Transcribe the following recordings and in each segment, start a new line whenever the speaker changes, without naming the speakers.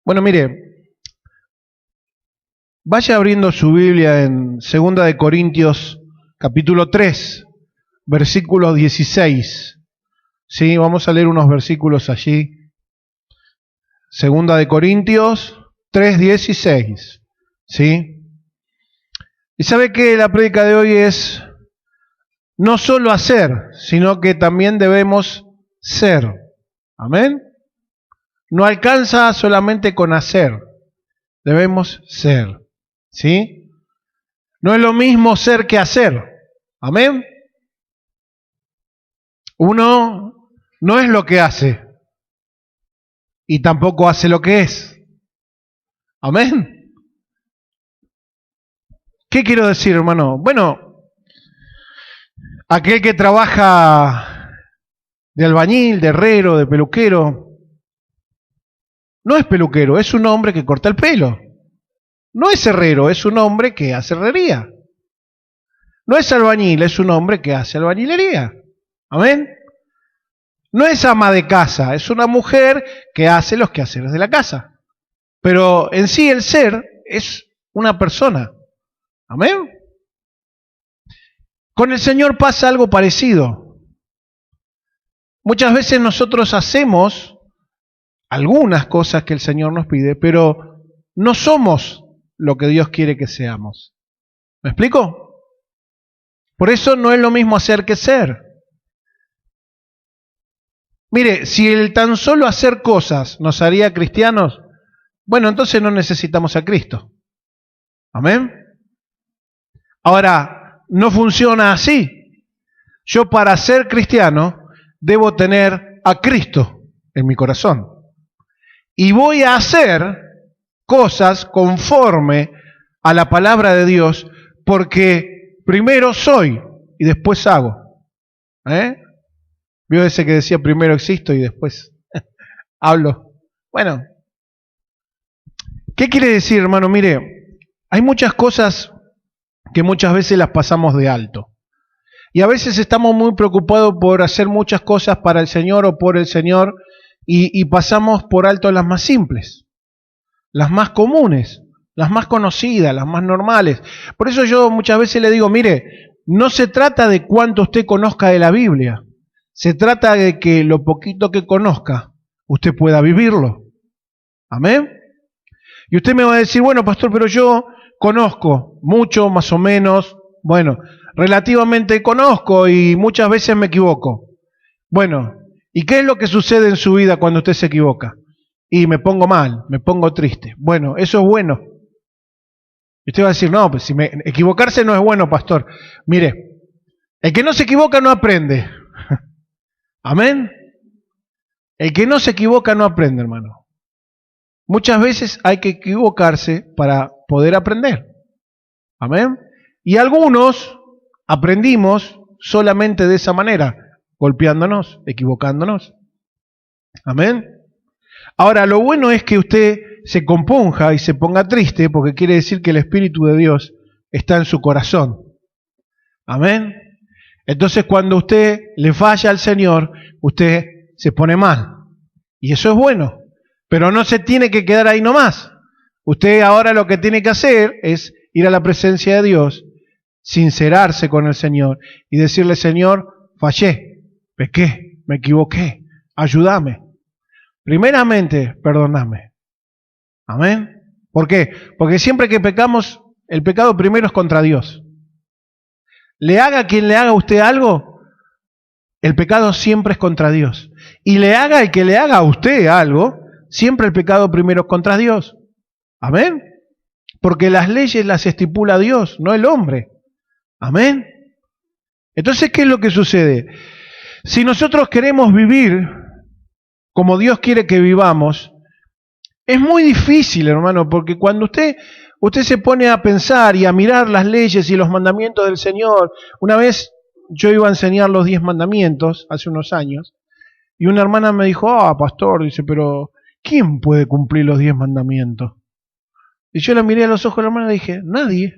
Bueno, mire, vaya abriendo su Biblia en 2 Corintios capítulo 3, versículo 16. Sí, vamos a leer unos versículos allí. 2 Corintios 3, 16. ¿Sí? Y sabe que la prédica de hoy es no solo hacer, sino que también debemos ser. Amén. No alcanza solamente con hacer, debemos ser. ¿Sí? No es lo mismo ser que hacer. Amén. Uno no es lo que hace y tampoco hace lo que es. Amén. ¿Qué quiero decir, hermano? Bueno, aquel que trabaja de albañil, de herrero, de peluquero, no es peluquero, es un hombre que corta el pelo. No es herrero, es un hombre que hace herrería. No es albañil, es un hombre que hace albañilería. Amén. No es ama de casa, es una mujer que hace los quehaceres de la casa. Pero en sí el ser es una persona. Amén. Con el Señor pasa algo parecido. Muchas veces nosotros hacemos algunas cosas que el Señor nos pide, pero no somos lo que Dios quiere que seamos. ¿Me explico? Por eso no es lo mismo hacer que ser. Mire, si el tan solo hacer cosas nos haría cristianos, bueno, entonces no necesitamos a Cristo. ¿Amén? Ahora, no funciona así. Yo para ser cristiano debo tener a Cristo en mi corazón. Y voy a hacer cosas conforme a la palabra de Dios, porque primero soy y después hago. ¿Vio ese que decía primero existo y después hablo? Bueno, ¿qué quiere decir, hermano? Mire, hay muchas cosas que muchas veces las pasamos de alto. Y a veces estamos muy preocupados por hacer muchas cosas para el Señor o por el Señor y pasamos por alto las más simples, las más comunes, las más conocidas, las más normales. Por eso yo muchas veces le digo, mire, no se trata de cuánto usted conozca de la Biblia, se trata de que lo poquito que conozca, usted pueda vivirlo. ¿Amén? Y usted me va a decir, bueno, pastor, pero yo conozco mucho, más o menos, bueno, relativamente conozco y muchas veces me equivoco. Bueno, ¿y qué es lo que sucede en su vida cuando usted se equivoca? Y me pongo mal, me pongo triste. Bueno, eso es bueno. Y usted va a decir, no, pues equivocarse no es bueno, pastor. Mire, el que no se equivoca no aprende. Amén. El que no se equivoca no aprende, hermano. Muchas veces hay que equivocarse para poder aprender. Amén. Y algunos aprendimos solamente de esa manera, golpeándonos, equivocándonos. Amén. Ahora, lo bueno es que usted se compunja y se ponga triste, porque quiere decir que el Espíritu de Dios está en su corazón. Amén. Entonces, cuando usted le falla al Señor, usted se pone mal. Y eso es bueno. Pero no se tiene que quedar ahí nomás. Usted ahora lo que tiene que hacer es ir a la presencia de Dios, sincerarse con el Señor y decirle, Señor, fallé, pequé, me equivoqué, ayúdame. Primeramente, perdóname. Amén. ¿Por qué? Porque siempre que pecamos, el pecado primero es contra Dios. Le haga quien le haga a usted algo, el pecado siempre es contra Dios. Y le haga el que le haga a usted algo, siempre el pecado primero es contra Dios. Amén. Porque las leyes las estipula Dios, no el hombre. Amén. Entonces, ¿qué es lo que sucede? Si nosotros queremos vivir como Dios quiere que vivamos, es muy difícil, hermano, porque cuando usted se pone a pensar y a mirar las leyes y los mandamientos del Señor, una vez yo iba a enseñar los 10 mandamientos, hace unos años, y una hermana me dijo, pastor, dice, pero ¿quién puede cumplir los 10 mandamientos? Y yo la miré a los ojos de la hermana y dije, nadie.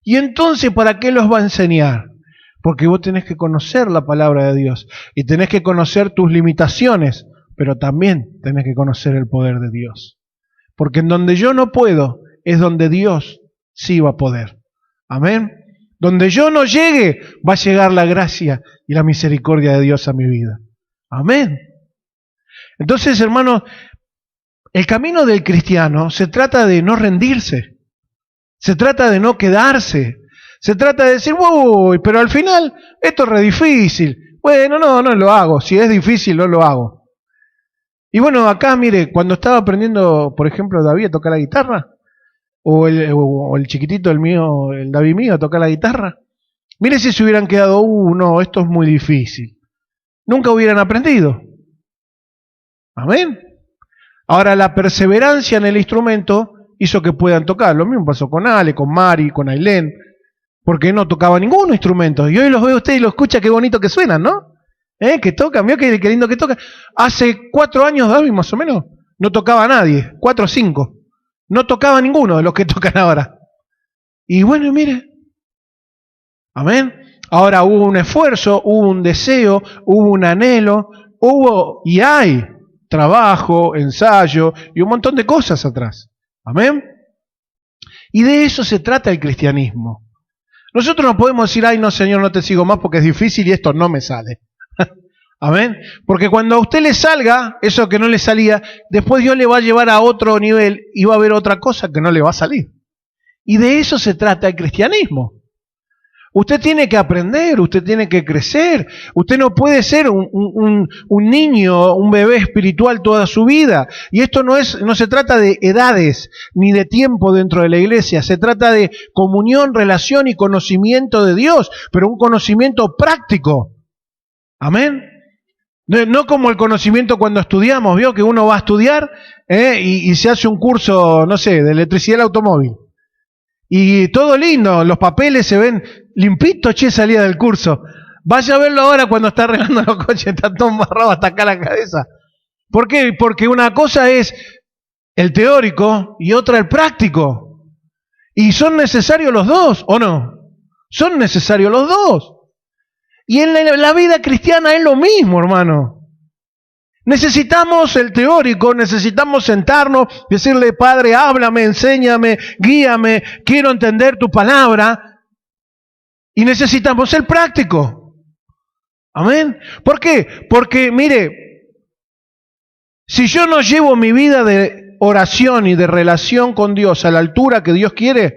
Y entonces, ¿para qué los va a enseñar? Porque vos tenés que conocer la palabra de Dios y tenés que conocer tus limitaciones pero también tenés que conocer el poder de Dios. Porque en donde yo no puedo, es donde Dios sí va a poder. Amén. Donde yo no llegue, va a llegar la gracia y la misericordia de Dios a mi vida. Amén. Entonces, hermanos, el camino del cristiano se trata de no rendirse. Se trata de no quedarse. Se trata de decir, uy, pero al final esto es re difícil. Bueno, no lo hago. Si es difícil, no lo hago. Y bueno, acá, mire, cuando estaba aprendiendo, por ejemplo, David a tocar la guitarra, o el chiquitito, el mío, el David mío, a tocar la guitarra, mire si se hubieran quedado, no, esto es muy difícil. Nunca hubieran aprendido. Amén. Ahora, la perseverancia en el instrumento hizo que puedan tocar. Lo mismo pasó con Ale, con Mari, con Ailén, porque no tocaba ningún instrumento. Y hoy los ve usted y lo escucha, qué bonito que suenan, ¿no? Que tocan, mira qué lindo que tocan. Hace 4 años, David, más o menos, no tocaba nadie, 4 o 5. No tocaba ninguno de los que tocan ahora. Y bueno, mire. Amén. Ahora hubo un esfuerzo, hubo un deseo, hubo un anhelo, hubo y hay trabajo, ensayo y un montón de cosas atrás. Amén. Y de eso se trata el cristianismo. Nosotros no podemos decir, ay no Señor, no te sigo más porque es difícil y esto no me sale. Amén. Porque cuando a usted le salga eso que no le salía, después Dios le va a llevar a otro nivel y va a haber otra cosa que no le va a salir. Y de eso se trata el cristianismo. Usted tiene que aprender, usted tiene que crecer. Usted no puede ser un niño, un bebé espiritual toda su vida. Y esto no se trata de edades ni de tiempo dentro de la iglesia. Se trata de comunión, relación y conocimiento de Dios, pero un conocimiento práctico. Amén. No como el conocimiento cuando estudiamos, ¿vio? Que uno va a estudiar y se hace un curso, no sé, de electricidad del automóvil. Y todo lindo, los papeles se ven limpitos, salía del curso. Vaya a verlo ahora cuando está arreglando los coches, está todo embarrado hasta acá la cabeza. ¿Por qué? Porque una cosa es el teórico y otra el práctico. Y son necesarios los dos, ¿o no? Son necesarios los dos. Y en la vida cristiana es lo mismo, hermano. Necesitamos el teórico, necesitamos sentarnos, decirle, Padre, háblame, enséñame, guíame, quiero entender tu palabra. Y necesitamos el práctico. Amén. ¿Por qué? Porque, mire, si yo no llevo mi vida de oración y de relación con Dios a la altura que Dios quiere,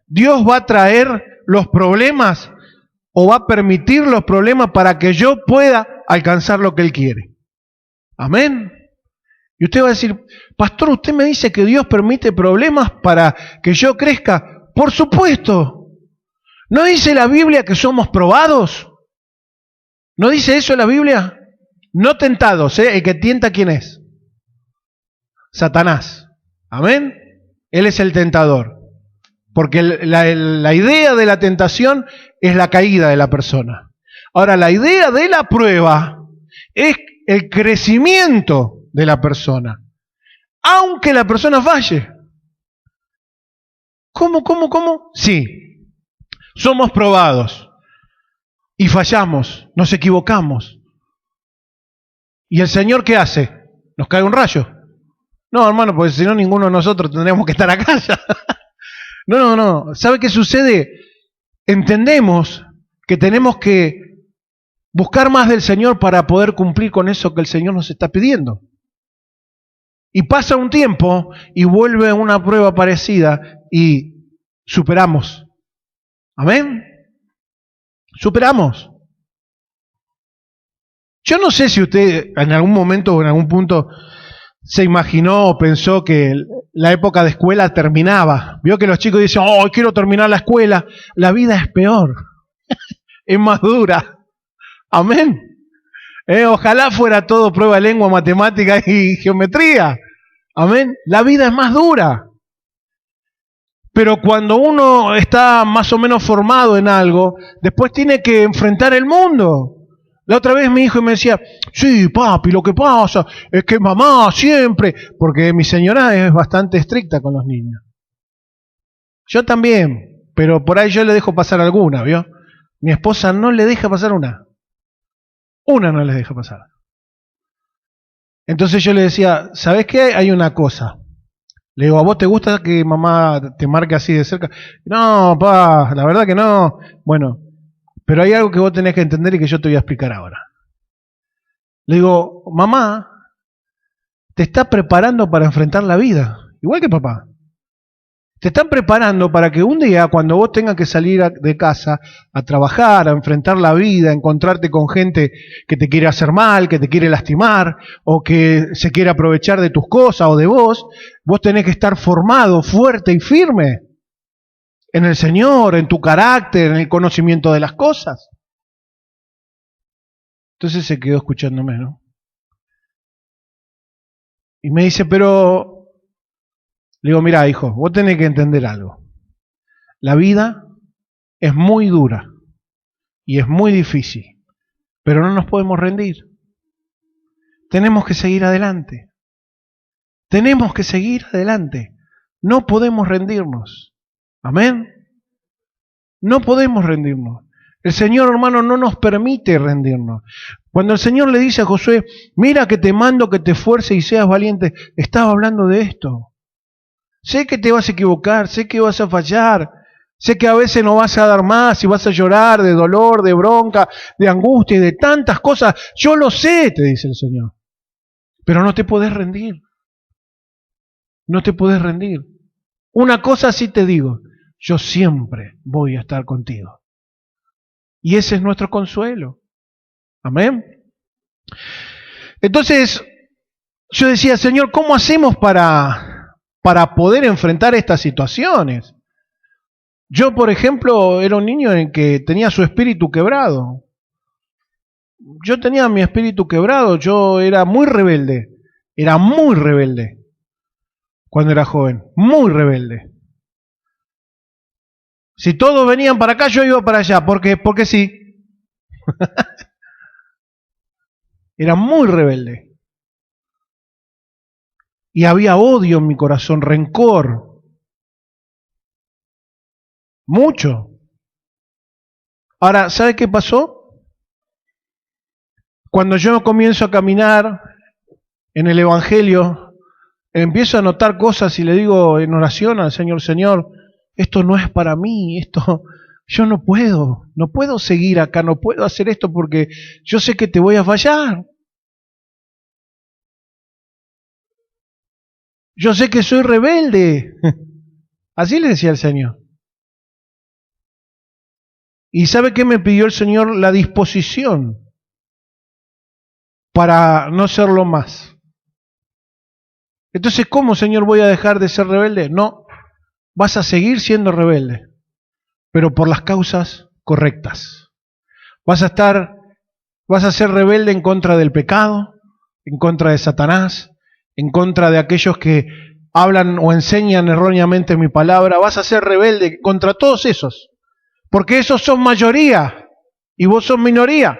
Dios va a traer los problemas o va a permitir los problemas para que yo pueda alcanzar lo que Él quiere. Amén. Y usted va a decir, pastor, usted me dice que Dios permite problemas para que yo crezca. Por supuesto. ¿No dice la Biblia que somos probados? ¿No dice eso la Biblia? No tentados, ¿eh? El que tienta, ¿quién es? Satanás. Amén. Él es el tentador. Porque la idea de la tentación es la caída de la persona. Ahora, la idea de la prueba es el crecimiento de la persona, aunque la persona falle. ¿Cómo? Sí, somos probados y fallamos, nos equivocamos. ¿Y el Señor qué hace? ¿Nos cae un rayo? No, hermano, porque si no ninguno de nosotros tendríamos que estar acá ya. No. ¿Sabe qué sucede? Entendemos que tenemos que buscar más del Señor para poder cumplir con eso que el Señor nos está pidiendo. Y pasa un tiempo y vuelve una prueba parecida y superamos. ¿Amén? Superamos. Yo no sé si usted en algún momento o en algún punto se imaginó o pensó que la época de escuela terminaba. Vio que los chicos dicen, oh, quiero terminar la escuela. La vida es peor. Es más dura. Amén. Ojalá fuera todo prueba de lengua, matemática y geometría. Amén. La vida es más dura. Pero cuando uno está más o menos formado en algo, después tiene que enfrentar el mundo. La otra vez mi hijo me decía, sí, papi, lo que pasa es que mamá siempre, porque mi señora es bastante estricta con los niños. Yo también, pero por ahí yo le dejo pasar alguna, ¿vio? Mi esposa no le deja pasar una. Una no les deja pasar. Entonces yo le decía, ¿sabés qué? Hay una cosa. Le digo, ¿a vos te gusta que mamá te marque así de cerca? No, pa, la verdad que no. Bueno, pero hay algo que vos tenés que entender y que yo te voy a explicar ahora. Le digo, mamá, te está preparando para enfrentar la vida, igual que papá. Te están preparando para que un día, cuando vos tengas que salir de casa a trabajar, a enfrentar la vida, a encontrarte con gente que te quiere hacer mal, que te quiere lastimar, o que se quiere aprovechar de tus cosas o de vos, vos tenés que estar formado, fuerte y firme en el Señor, en tu carácter, en el conocimiento de las cosas. Entonces se quedó escuchándome, ¿no? Y me dice, pero... Le digo, mira, hijo, vos tenés que entender algo. La vida es muy dura y es muy difícil, pero no nos podemos rendir. Tenemos que seguir adelante. Tenemos que seguir adelante. No podemos rendirnos. Amén. No podemos rendirnos. El Señor, hermano, no nos permite rendirnos. Cuando el Señor le dice a Josué, mira que te mando que te esfuerces y seas valiente, estaba hablando de esto. Sé que te vas a equivocar, sé que vas a fallar, sé que a veces no vas a dar más y vas a llorar de dolor, de bronca, de angustia y de tantas cosas. Yo lo sé, te dice el Señor. Pero no te podés rendir. No te podés rendir. Una cosa sí te digo, yo siempre voy a estar contigo. Y ese es nuestro consuelo. Amén. Entonces, yo decía, Señor, ¿cómo hacemos para poder enfrentar estas situaciones? Yo, por ejemplo, era un niño en que tenía su espíritu quebrado. Yo tenía mi espíritu quebrado, yo era muy rebelde cuando era joven, muy rebelde. Si todos venían para acá, yo iba para allá, porque sí. Era muy rebelde. Y había odio en mi corazón, rencor. Mucho. Ahora, ¿sabe qué pasó? Cuando yo comienzo a caminar en el Evangelio, empiezo a notar cosas y le digo en oración al Señor, Señor, esto no es para mí, yo no puedo seguir acá, no puedo hacer esto porque yo sé que te voy a fallar. Yo sé que soy rebelde. Así le decía el Señor. ¿Y sabe qué me pidió el Señor? La disposición para no serlo más. Entonces, ¿cómo, Señor, voy a dejar de ser rebelde? No, vas a seguir siendo rebelde, pero por las causas correctas. Vas a ser rebelde en contra del pecado, en contra de Satanás, en contra de aquellos que hablan o enseñan erróneamente mi palabra. Vas a ser rebelde contra todos esos, porque esos son mayoría y vos sos minoría.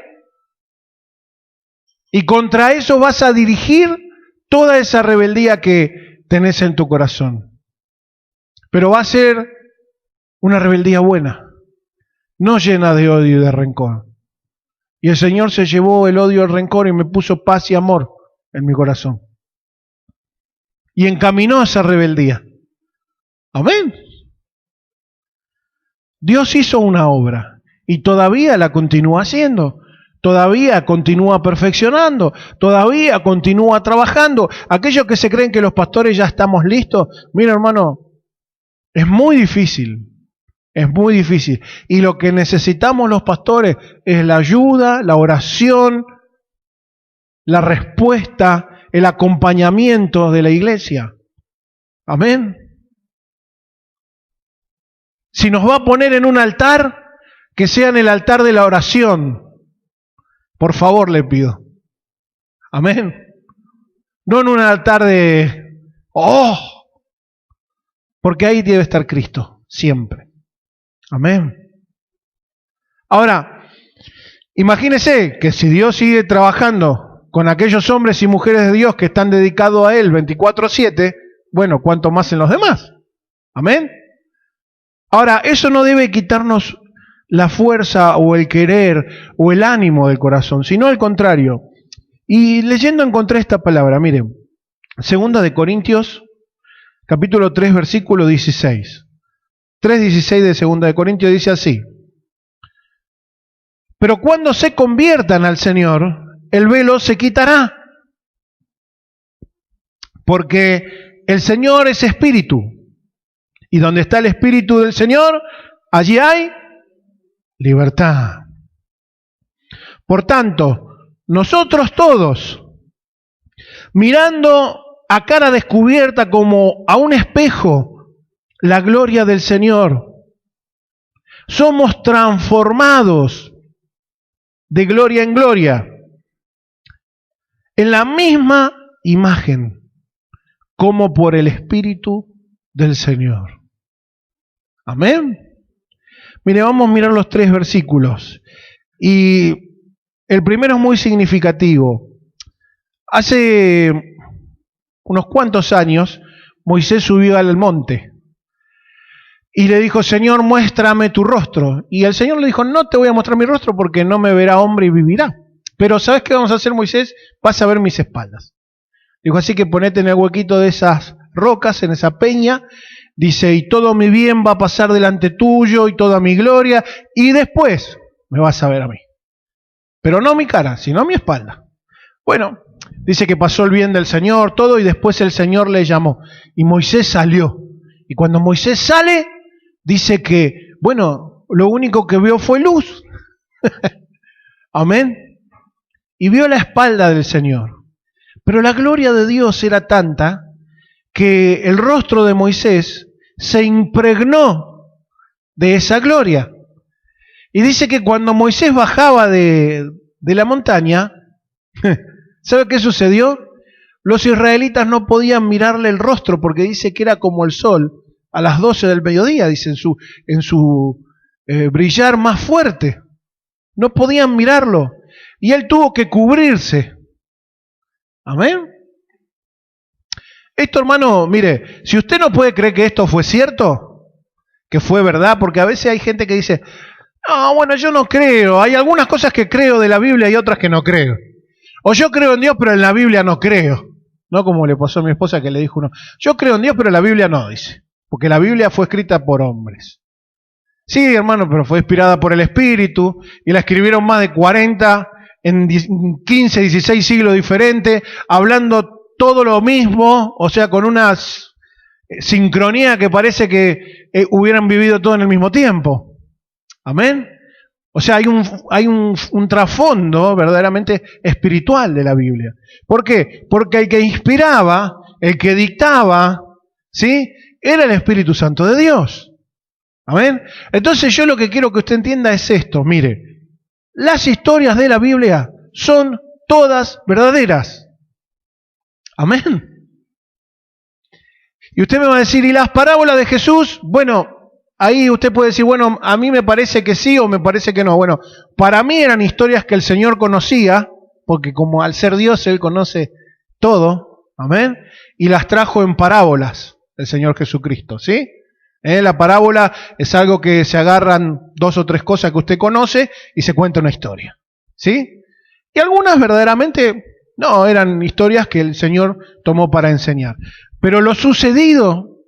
Y contra eso vas a dirigir toda esa rebeldía que tenés en tu corazón. Pero va a ser una rebeldía buena, no llena de odio y de rencor. Y el Señor se llevó el odio y el rencor y me puso paz y amor en mi corazón. Y encaminó esa rebeldía. Amén. Dios hizo una obra y todavía la continúa haciendo. Todavía continúa perfeccionando, todavía continúa trabajando. Aquellos que se creen que los pastores ya estamos listos, mira hermano, es muy difícil, es muy difícil. Y lo que necesitamos los pastores es la ayuda, la oración, la respuesta, el acompañamiento de la iglesia. Amén. Si nos va a poner en un altar, que sea en el altar de la oración. Por favor, le pido. Amén. No en un altar de... ¡Oh! Porque ahí debe estar Cristo, siempre. Amén. Ahora, imagínese que si Dios sigue trabajando con aquellos hombres y mujeres de Dios que están dedicados a Él 24/7, bueno, ¿cuánto más en los demás? Amén. Ahora, eso no debe quitarnos la fuerza o el querer o el ánimo del corazón, sino al contrario, Y leyendo encontré esta palabra, miren, 2 Corintios, capítulo 3, versículo 16. 3:16 de 2 Corintios dice así: pero cuando se conviertan al Señor, el velo se quitará, porque el Señor es espíritu, y donde está el espíritu del Señor, allí hay libertad. Por tanto, nosotros todos, mirando a cara descubierta como a un espejo la gloria del Señor, somos transformados de gloria en gloria, en la misma imagen, como por el Espíritu del Señor. Amén. Mire, vamos a mirar los 3 versículos. Y el primero es muy significativo. Hace unos cuantos años, Moisés subió al monte y le dijo: Señor, muéstrame tu rostro. Y el Señor le dijo: no te voy a mostrar mi rostro porque no me verá hombre y vivirá. Pero ¿sabes qué vamos a hacer, Moisés? Vas a ver mis espaldas. Dijo: así que ponete en el huequito de esas rocas, en esa peña. Dice: y todo mi bien va a pasar delante tuyo y toda mi gloria. Y después me vas a ver a mí. Pero no mi cara, sino mi espalda. Bueno, dice que pasó el bien del Señor, todo, y después el Señor le llamó. Y Moisés salió. Y cuando Moisés sale, dice que, bueno, lo único que vio fue luz. Amén. Y vio la espalda del Señor. Pero la gloria de Dios era tanta que el rostro de Moisés se impregnó de esa gloria. Y dice que cuando Moisés bajaba de la montaña, ¿sabe qué sucedió? Los israelitas no podían mirarle el rostro porque dice que era como el sol a las 12 del mediodía, dice en su brillar más fuerte. No podían mirarlo. Y él tuvo que cubrirse. Amén. Esto, hermano, mire, si usted no puede creer que esto fue cierto, que fue verdad, porque a veces hay gente que dice: no, bueno, yo no creo. Hay algunas cosas que creo de la Biblia y otras que no creo. O yo creo en Dios, pero en la Biblia no creo. No como le pasó a mi esposa, que le dijo uno: yo creo en Dios, pero en la Biblia no, dice. Porque la Biblia fue escrita por hombres. Sí, hermano, pero fue inspirada por el Espíritu y la escribieron más de 40 en 15, 16 siglos diferentes, hablando todo lo mismo, o sea, con una sincronía que parece que hubieran vivido todo en el mismo tiempo. Amén. O sea, hay un trasfondo verdaderamente espiritual de la Biblia. ¿Por qué? Porque el que inspiraba, el que dictaba, ¿sí?, era el Espíritu Santo de Dios. Amén. Entonces yo lo que quiero que usted entienda es esto. Mire, las historias de la Biblia son todas verdaderas. Amén. Y usted me va a decir: ¿y las parábolas de Jesús? Bueno, ahí usted puede decir: bueno, a mí me parece que sí o me parece que no. Bueno, para mí eran historias que el Señor conocía, porque como al ser Dios Él conoce todo. Amén. Y las trajo en parábolas el Señor Jesucristo, ¿sí? La parábola es algo que se agarran 2 o 3 cosas que usted conoce y se cuenta una historia, ¿sí? Y algunas verdaderamente no, eran historias que el Señor tomó para enseñar. Pero lo sucedido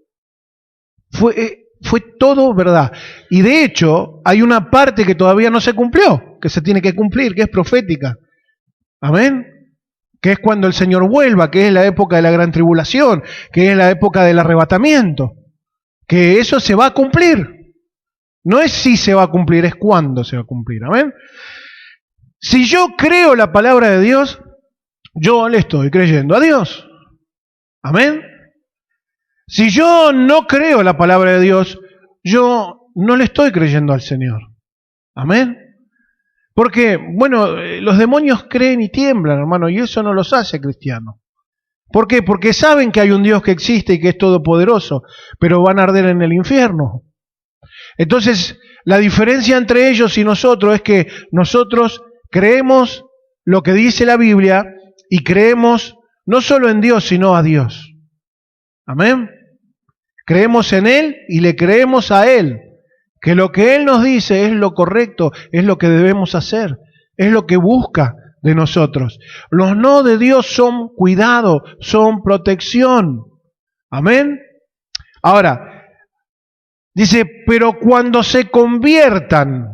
fue todo verdad. Y de hecho, hay una parte que todavía no se cumplió, que se tiene que cumplir, que es profética. Amén. Que es cuando el Señor vuelva, que es la época de la gran tribulación, que es la época del arrebatamiento. Que eso se va a cumplir. No es si se va a cumplir, es cuándo se va a cumplir. Amén. Si yo creo la palabra de Dios, yo le estoy creyendo a Dios. Amén. Si yo no creo la palabra de Dios, yo no le estoy creyendo al Señor. Amén. Porque, bueno, los demonios creen y tiemblan, hermano, y eso no los hace cristianos. ¿Por qué? Porque saben que hay un Dios que existe y que es todopoderoso, pero van a arder en el infierno. Entonces, la diferencia entre ellos y nosotros es que nosotros creemos lo que dice la Biblia y creemos no solo en Dios, sino a Dios. Amén. Creemos en Él y le creemos a Él, que lo que Él nos dice es lo correcto, es lo que debemos hacer, es lo que busca de nosotros. Los no de Dios son cuidado, son protección. Amén. Ahora, dice, pero cuando se conviertan,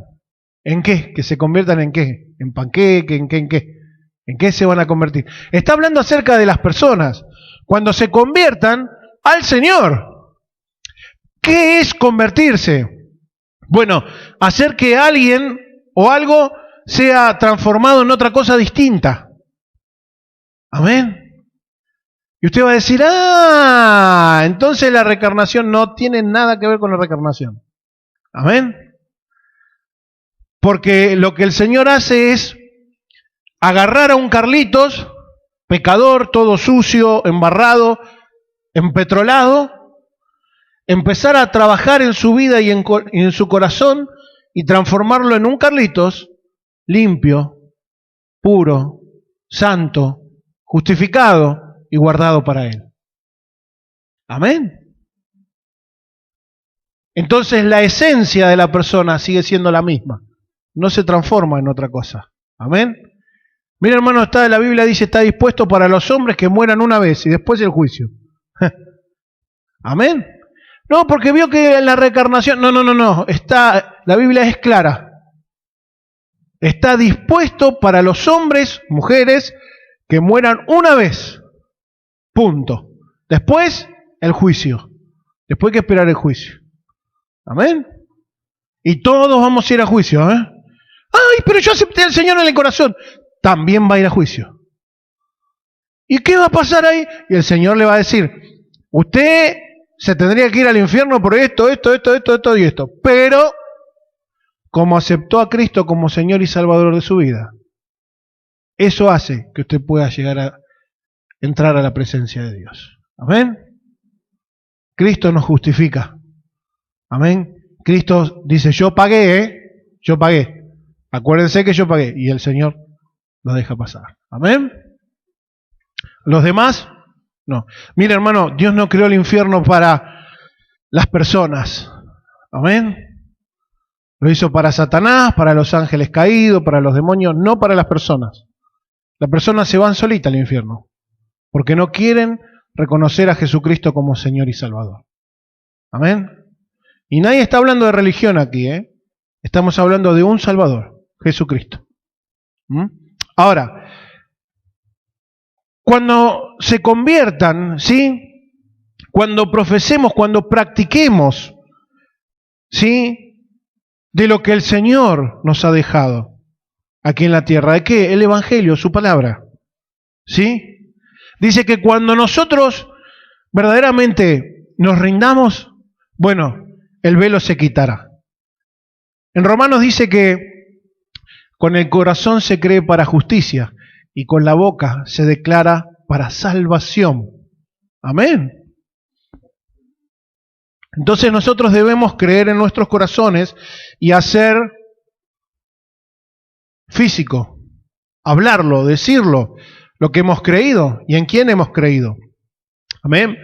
¿en qué? ¿Que se conviertan en qué? ¿En panqueque? ¿En qué? ¿En qué? ¿En qué se van a convertir? Está hablando acerca de las personas. Cuando se conviertan al Señor. ¿Qué es convertirse? Bueno, hacer que alguien o algo sea transformado en otra cosa distinta. Amén. Y usted va a decir, entonces la reencarnación no tiene nada que ver con la reencarnación. Amén. Porque lo que el Señor hace es agarrar a un Carlitos, pecador, todo sucio, embarrado, empetrolado, empezar a trabajar en su vida y en su corazón y transformarlo en un Carlitos limpio, puro, santo, justificado y guardado para Él. Amén. Entonces la esencia de la persona sigue siendo la misma, no se transforma en otra cosa. Amén. Mira, hermano, está en la Biblia, dice, está dispuesto para los hombres que mueran una vez y después el juicio. Amén. No, porque vio que en la reencarnación, no, la Biblia es clara. Está dispuesto para los hombres, mujeres, que mueran una vez. Punto. Después, el juicio. Después hay que esperar el juicio. Amén. Y todos vamos a ir a juicio, ¿eh? Ay, pero yo acepté al Señor en el corazón. También va a ir a juicio. ¿Y qué va a pasar ahí? Y el Señor le va a decir, usted se tendría que ir al infierno por esto y esto. Pero, como aceptó a Cristo como Señor y Salvador de su vida, eso hace que usted pueda llegar a entrar a la presencia de Dios. Amén. Cristo nos justifica. Amén. Cristo dice, yo pagué, yo pagué. Acuérdense que yo pagué. Y el Señor lo deja pasar. Amén. Los demás, no. Mira, hermano, Dios no creó el infierno para las personas. Amén. Lo hizo para Satanás, para los ángeles caídos, para los demonios, no para las personas. Las personas se van solitas al infierno, porque no quieren reconocer a Jesucristo como Señor y Salvador. Amén. Y nadie está hablando de religión aquí, ¿eh? Estamos hablando de un Salvador, Jesucristo. Ahora, cuando se conviertan, ¿sí? Cuando profesemos, cuando practiquemos, ¿sí? De lo que el Señor nos ha dejado aquí en la tierra. ¿De qué? El Evangelio, su palabra. ¿Sí? Dice que cuando nosotros verdaderamente nos rindamos, bueno, el velo se quitará. En Romanos dice que con el corazón se cree para justicia y con la boca se declara para salvación. Amén. Entonces nosotros debemos creer en nuestros corazones y hacer físico, hablarlo, decirlo, lo que hemos creído y en quién hemos creído. Amén.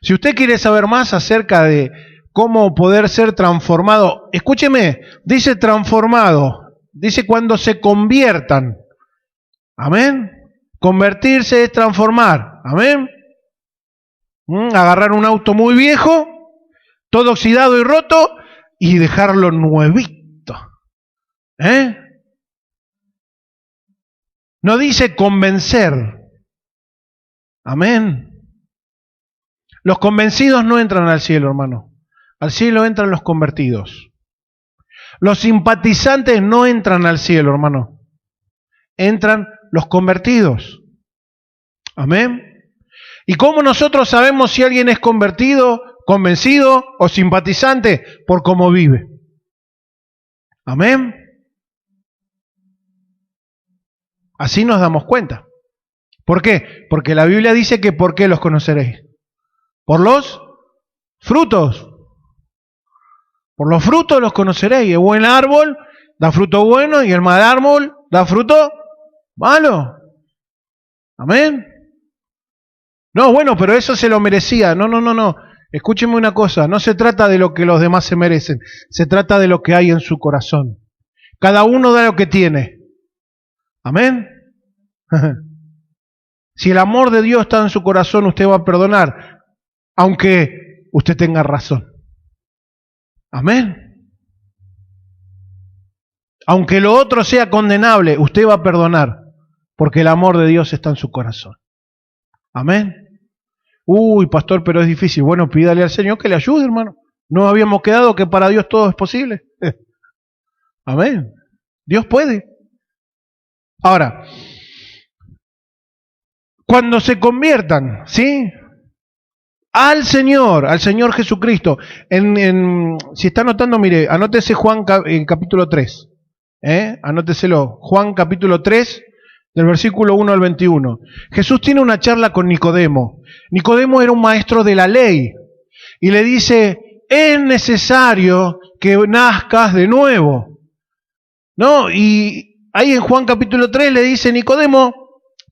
Si usted quiere saber más acerca de cómo poder ser transformado, escúcheme, dice transformado, dice cuando se conviertan. Amén. Convertirse es transformar. Amén. Agarrar un auto muy viejo, todo oxidado y roto, y dejarlo nuevito. ¿Eh? No dice convencer. Amén. Los convencidos no entran al cielo, hermano. Al cielo entran los convertidos. Los simpatizantes no entran al cielo, hermano. Entran los convertidos. Amén. ¿Y cómo nosotros sabemos si alguien es convertido, convencido o simpatizante? Por cómo vive. Amén. Así nos damos cuenta. ¿Por qué? Porque la Biblia dice que ¿por qué los conoceréis? Por los frutos. Por los frutos los conoceréis. El buen árbol da fruto bueno y el mal árbol da fruto malo. Amén. No, bueno, pero eso se lo merecía. No. Escúcheme una cosa. No se trata de lo que los demás se merecen. Se trata de lo que hay en su corazón. Cada uno da lo que tiene. Amén. Si el amor de Dios está en su corazón, usted va a perdonar, aunque usted tenga razón. Amén. Aunque lo otro sea condenable, usted va a perdonar, porque el amor de Dios está en su corazón. Amén. Uy, pastor, pero es difícil. Bueno, pídale al Señor que le ayude, hermano. No habíamos quedado que para Dios todo es posible. Amén. Dios puede. Ahora, cuando se conviertan, ¿sí?, al Señor Jesucristo. Si está anotando, mire, anótese Juan capítulo 3. Anóteselo. Juan capítulo 3, del versículo 1 al 21. Jesús tiene una charla con Nicodemo. Nicodemo era un maestro de la ley. Y le dice, es necesario que nazcas de nuevo. ¿No? Y ahí en Juan capítulo 3 le dice Nicodemo,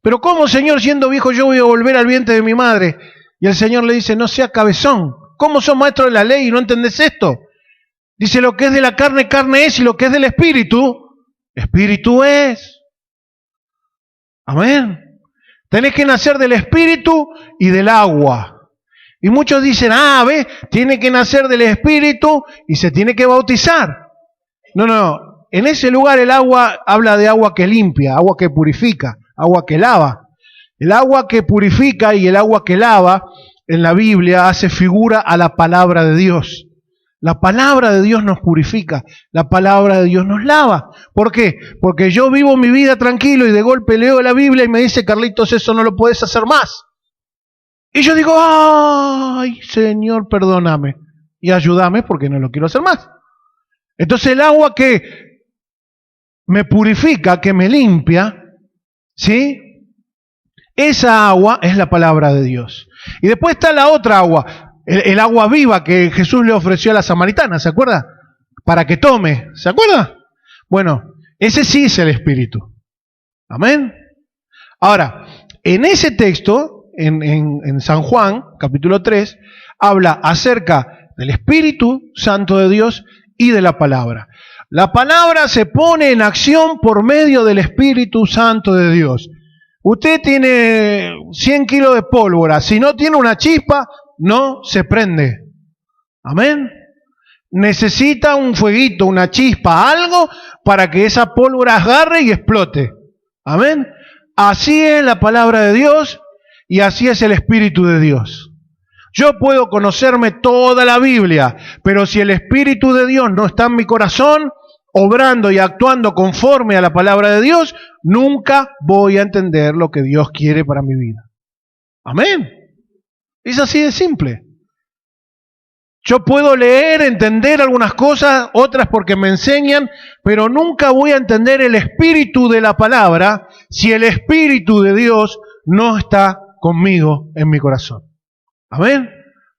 pero ¿cómo, Señor, siendo viejo yo voy a volver al vientre de mi madre? Y el Señor le dice, no sea cabezón. ¿Cómo sos maestro de la ley y no entendés esto? Dice, lo que es de la carne, carne es, y lo que es del espíritu, espíritu es. Amén. Tenés que nacer del espíritu y del agua. Y muchos dicen, ¿ves? Tiene que nacer del espíritu y se tiene que bautizar. No. En ese lugar el agua habla de agua que limpia, agua que purifica, agua que lava. El agua que purifica y el agua que lava en la Biblia hace figura a la palabra de Dios. La palabra de Dios nos purifica, la palabra de Dios nos lava. ¿Por qué? Porque yo vivo mi vida tranquilo y de golpe leo la Biblia y me dice, Carlitos, eso no lo puedes hacer más. Y yo digo, ay, Señor, perdóname y ayúdame porque no lo quiero hacer más. Entonces el agua que me purifica, que me limpia, ¿sí?, esa agua es la palabra de Dios. Y después está la otra agua, el agua viva que Jesús le ofreció a la samaritana, ¿se acuerda? Para que tome, ¿se acuerda? Bueno, ese sí es el Espíritu. Amén. Ahora, en ese texto, en San Juan, capítulo 3, habla acerca del Espíritu Santo de Dios y de la palabra. La palabra se pone en acción por medio del Espíritu Santo de Dios. Usted tiene 100 kilos de pólvora, si no tiene una chispa, no se prende. Amén. Necesita un fueguito, una chispa, algo para que esa pólvora agarre y explote. Amén. Así es la palabra de Dios y así es el Espíritu de Dios. Yo puedo conocerme toda la Biblia, pero si el Espíritu de Dios no está en mi corazón, obrando y actuando conforme a la palabra de Dios, nunca voy a entender lo que Dios quiere para mi vida. Amén. Es así de simple. Yo puedo leer, entender algunas cosas, otras porque me enseñan, pero nunca voy a entender el espíritu de la palabra si el Espíritu de Dios no está conmigo en mi corazón. Amén.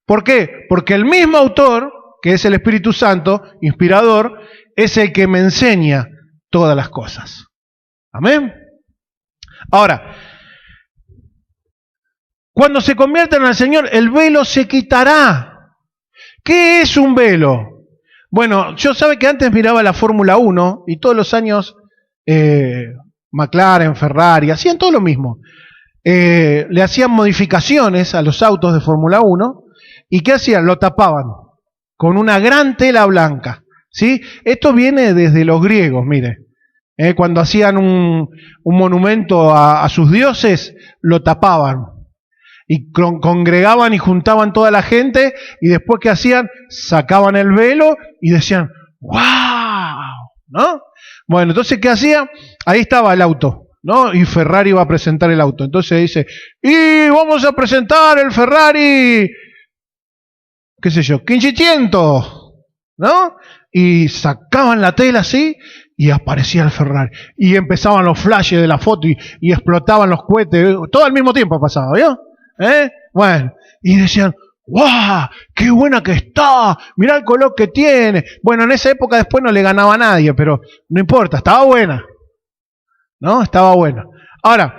¿Por qué? Porque el mismo autor, que es el Espíritu Santo, inspirador, es el que me enseña todas las cosas. Amén. Ahora, cuando se conviertan al Señor, el velo se quitará. ¿Qué es un velo? Bueno, yo sabe que antes miraba la Fórmula 1 y todos los años McLaren, Ferrari, hacían todo lo mismo. Le hacían modificaciones a los autos de Fórmula 1 y ¿qué hacían? Lo tapaban con una gran tela blanca. ¿Sí? Esto viene desde los griegos, mire. Cuando hacían un monumento a sus dioses, lo tapaban. Y congregaban y juntaban toda la gente, y después ¿qué hacían? Sacaban el velo y decían, ¡wow! ¿No? Bueno, entonces ¿qué hacían? Ahí estaba el auto, ¿no? Y Ferrari iba a presentar el auto. Entonces dice, y vamos a presentar el Ferrari, qué sé yo, 500, ¿no? Y sacaban la tela así y aparecía el Ferrari. Y empezaban los flashes de la foto y explotaban los cohetes. Todo al mismo tiempo pasaba, ¿vio? Bueno, y decían, ¡guau! ¡Qué buena que está! Mirá el color que tiene. Bueno, en esa época después no le ganaba a nadie, pero no importa, estaba buena. ¿No? Estaba buena. Ahora,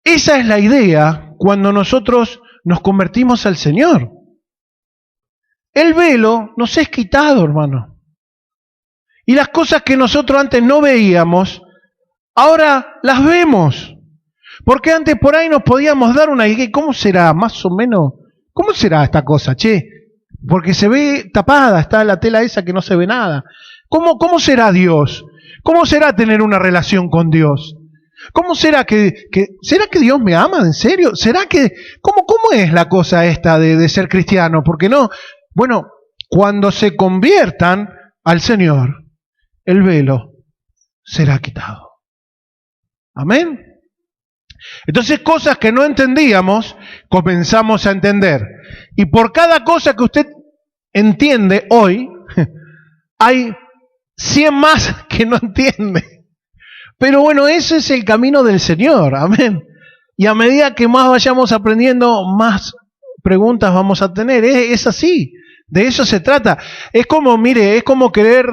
esa es la idea cuando nosotros nos convertimos al Señor. El velo nos es quitado, hermano. Y las cosas que nosotros antes no veíamos, ahora las vemos. Porque antes por ahí nos podíamos dar una idea. ¿Cómo será más o menos? ¿Cómo será esta cosa, che? Porque se ve tapada, está la tela esa que no se ve nada. ¿Cómo será Dios? ¿Cómo será tener una relación con Dios? ¿Cómo será será que Dios me ama en serio? ¿Será que cómo es la cosa esta de ser cristiano? Porque no, bueno, cuando se conviertan al Señor, el velo será quitado. Amén. Entonces, cosas que no entendíamos, comenzamos a entender. Y por cada cosa que usted entiende hoy, hay 100 más que no entiende. Pero bueno, ese es el camino del Señor, amén. Y a medida que más vayamos aprendiendo, más preguntas vamos a tener. Es así, de eso se trata. Es como, mire, es como querer,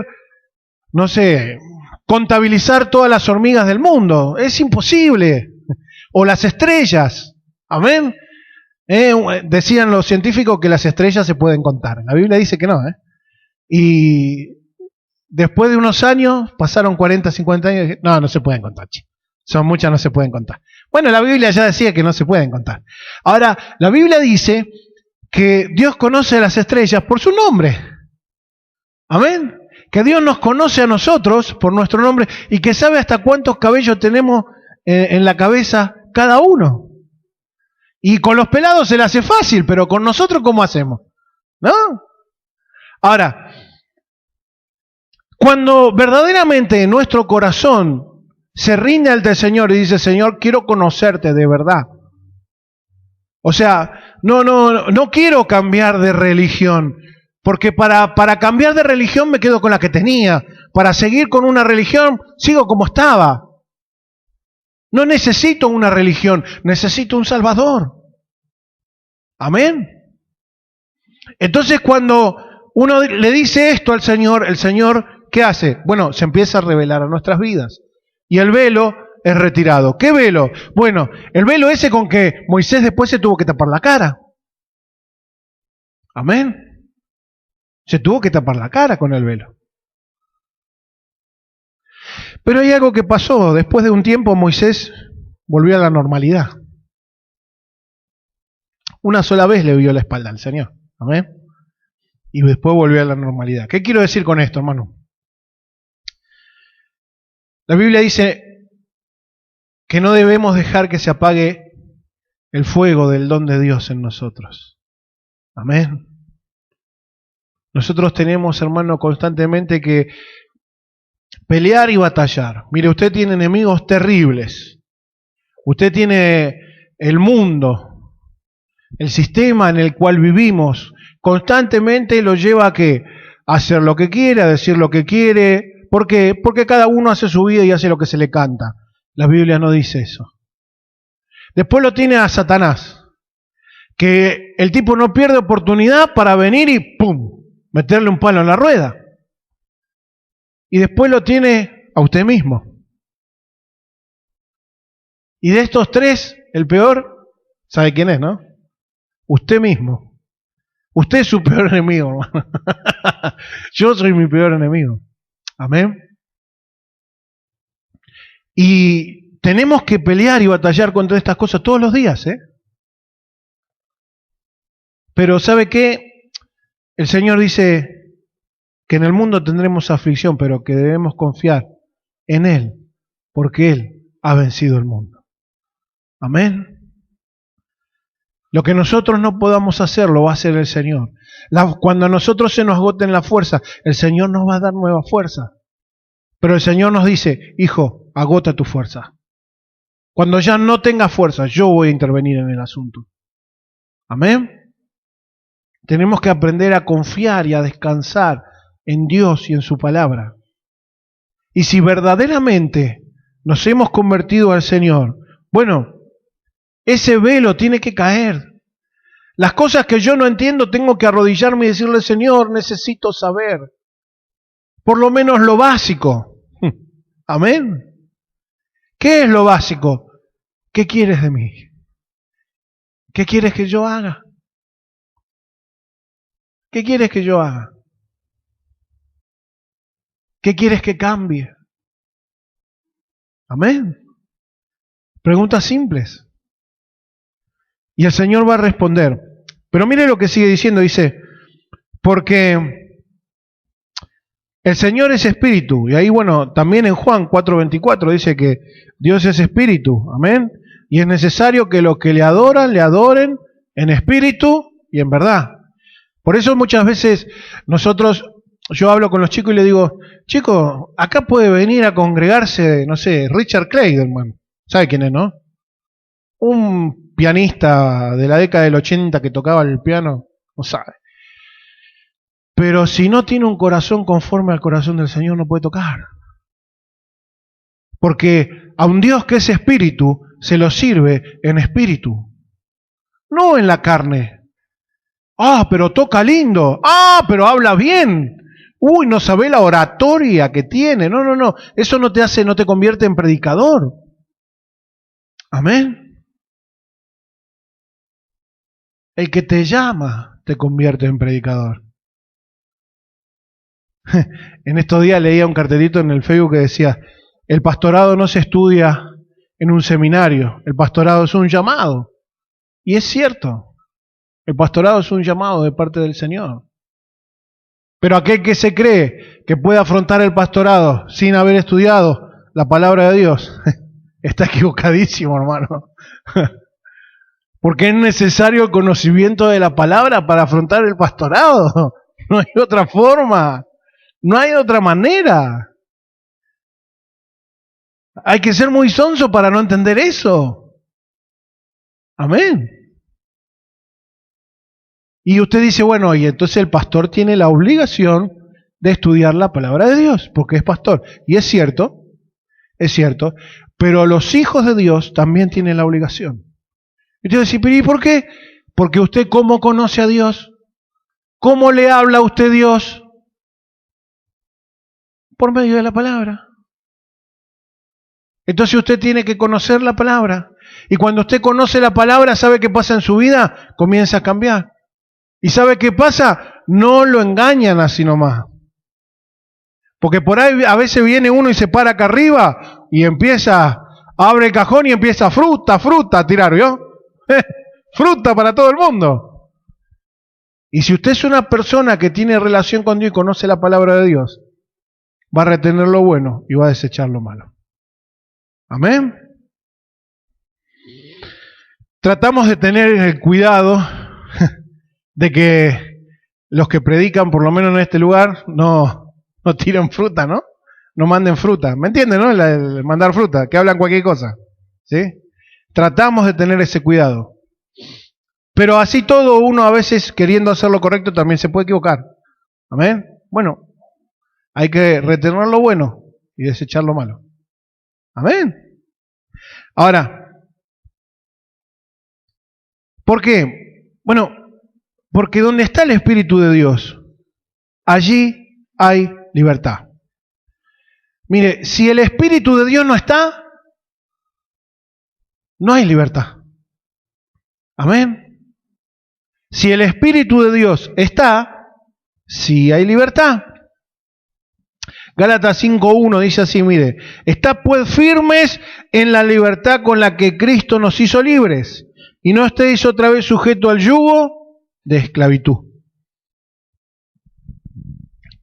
no sé, contabilizar todas las hormigas del mundo. Es imposible. O las estrellas, amén. Decían los científicos que las estrellas se pueden contar. La Biblia dice que no, ¿eh? Y después de unos años, pasaron 40, 50 años, y no se pueden contar, che. Son muchas, no se pueden contar. Bueno, la Biblia ya decía que no se pueden contar. Ahora, la Biblia dice que Dios conoce a las estrellas por su nombre. Amén. Que Dios nos conoce a nosotros por nuestro nombre y que sabe hasta cuántos cabellos tenemos en la cabeza cada uno. Y con los pelados se le hace fácil, pero con nosotros, ¿cómo hacemos? ¿No? Ahora, cuando verdaderamente nuestro corazón se rinde ante el Señor y dice, Señor, quiero conocerte de verdad. O sea, no quiero cambiar de religión, porque para cambiar de religión me quedo con la que tenía. Para seguir con una religión, sigo como estaba. No necesito una religión, necesito un Salvador. Amén. Entonces, cuando uno le dice esto al Señor, el Señor, ¿qué hace? Bueno, se empieza a revelar a nuestras vidas. Y el velo es retirado. ¿Qué velo? Bueno, el velo ese con que Moisés después se tuvo que tapar la cara. Amén. Se tuvo que tapar la cara con el velo. Pero hay algo que pasó. Después de un tiempo Moisés volvió a la normalidad. Una sola vez le vio la espalda al Señor. Amén. Y después volvió a la normalidad. ¿Qué quiero decir con esto, hermano? La Biblia dice que no debemos dejar que se apague el fuego del don de Dios en nosotros. Amén. Nosotros tenemos, hermano, constantemente que pelear y batallar. Mire, usted tiene enemigos terribles. Usted tiene el mundo, el sistema en el cual vivimos, constantemente lo lleva a ¿qué? A hacer lo que quiere, a decir lo que quiere. ¿Por qué? Porque cada uno hace su vida y hace lo que se le canta. La Biblia no dice eso. Después lo tiene a Satanás, que el tipo no pierde oportunidad para venir y ¡pum!, meterle un palo en la rueda. Y después lo tiene a usted mismo. Y de estos tres, el peor, ¿sabe quién es, no? Usted mismo. Usted es su peor enemigo, hermano. Yo soy mi peor enemigo. Amén. Y tenemos que pelear y batallar contra estas cosas todos los días, ¿eh? Pero ¿sabe qué? El Señor dice que en el mundo tendremos aflicción, pero que debemos confiar en Él, porque Él ha vencido el mundo. Amén. Lo que nosotros no podamos hacer, lo va a hacer el Señor. Cuando a nosotros se nos agoten la fuerza, el Señor nos va a dar nueva fuerza. Pero el Señor nos dice, hijo, agota tu fuerza. Cuando ya no tengas fuerza, yo voy a intervenir en el asunto. Amén. Tenemos que aprender a confiar y a descansar en Dios y en su palabra. Y si verdaderamente nos hemos convertido al Señor, bueno, ese velo tiene que caer. Las cosas que yo no entiendo tengo que arrodillarme y decirle, Señor, necesito saber. Por lo menos lo básico. Amén. ¿Qué es lo básico? ¿Qué quieres de mí? ¿Qué quieres que yo haga? ¿Qué quieres que yo haga? ¿Qué quieres que cambie? Amén. Preguntas simples. Y el Señor va a responder. Pero mire lo que sigue diciendo, dice, porque el Señor es espíritu. Y ahí, bueno, también en Juan 4:24 dice que Dios es espíritu. Amén. Y es necesario que los que le adoren en espíritu y en verdad. Por eso muchas veces yo hablo con los chicos y les digo, chicos, acá puede venir a congregarse, no sé, Richard Clayderman. ¿Sabe quién es, no? Un pianista de la década del 80 que tocaba el piano, no sabe. Pero si no tiene un corazón conforme al corazón del Señor, no puede tocar. Porque a un Dios que es espíritu, se lo sirve en espíritu, no en la carne. Ah, pero toca lindo. Ah, pero habla bien. Uy, no sabe la oratoria que tiene. No. Eso no te convierte en predicador. Amén. El que te llama te convierte en predicador. En estos días leía un cartelito en el Facebook que decía, el pastorado no se estudia en un seminario, el pastorado es un llamado. Y es cierto, el pastorado es un llamado de parte del Señor. Pero aquel que se cree que puede afrontar el pastorado sin haber estudiado la palabra de Dios, está equivocadísimo, hermano. Porque es necesario el conocimiento de la palabra para afrontar el pastorado. No hay otra forma, no hay otra manera. Hay que ser muy sonso para no entender eso. Amén. Y usted dice, bueno, y entonces el pastor tiene la obligación de estudiar la palabra de Dios, porque es pastor. Y es cierto, pero los hijos de Dios también tienen la obligación. Y usted dice, pero ¿y por qué? Porque usted ¿cómo conoce a Dios? ¿Cómo le habla a usted Dios? Por medio de la palabra. Entonces usted tiene que conocer la palabra. Y cuando usted conoce la palabra, ¿sabe qué pasa en su vida? Comienza a cambiar. ¿Y sabe qué pasa? No lo engañan así nomás. Porque por ahí a veces viene uno y se para acá arriba y abre el cajón y empieza fruta a tirar, ¿vio? Fruta para todo el mundo. Y si usted es una persona que tiene relación con Dios y conoce la palabra de Dios, va a retener lo bueno y va a desechar lo malo. Amén. Tratamos de tener el cuidado de que los que predican, por lo menos en este lugar, no tiren fruta, ¿no? No manden fruta. ¿Me entienden, no? El mandar fruta, que hablan cualquier cosa. ¿Sí? Tratamos de tener ese cuidado. Pero así todo, uno a veces queriendo hacer lo correcto también se puede equivocar. ¿Amén? Bueno, hay que retener lo bueno y desechar lo malo. Amén. Ahora, ¿por qué? Bueno, porque donde está el Espíritu de Dios, allí hay libertad. Mire, si el Espíritu de Dios no está, no hay libertad. Amén. Si el Espíritu de Dios está, sí hay libertad. Gálatas 5:1 dice así, mire, estad pues firmes en la libertad con la que Cristo nos hizo libres, y no estéis otra vez sujetos al yugo de esclavitud.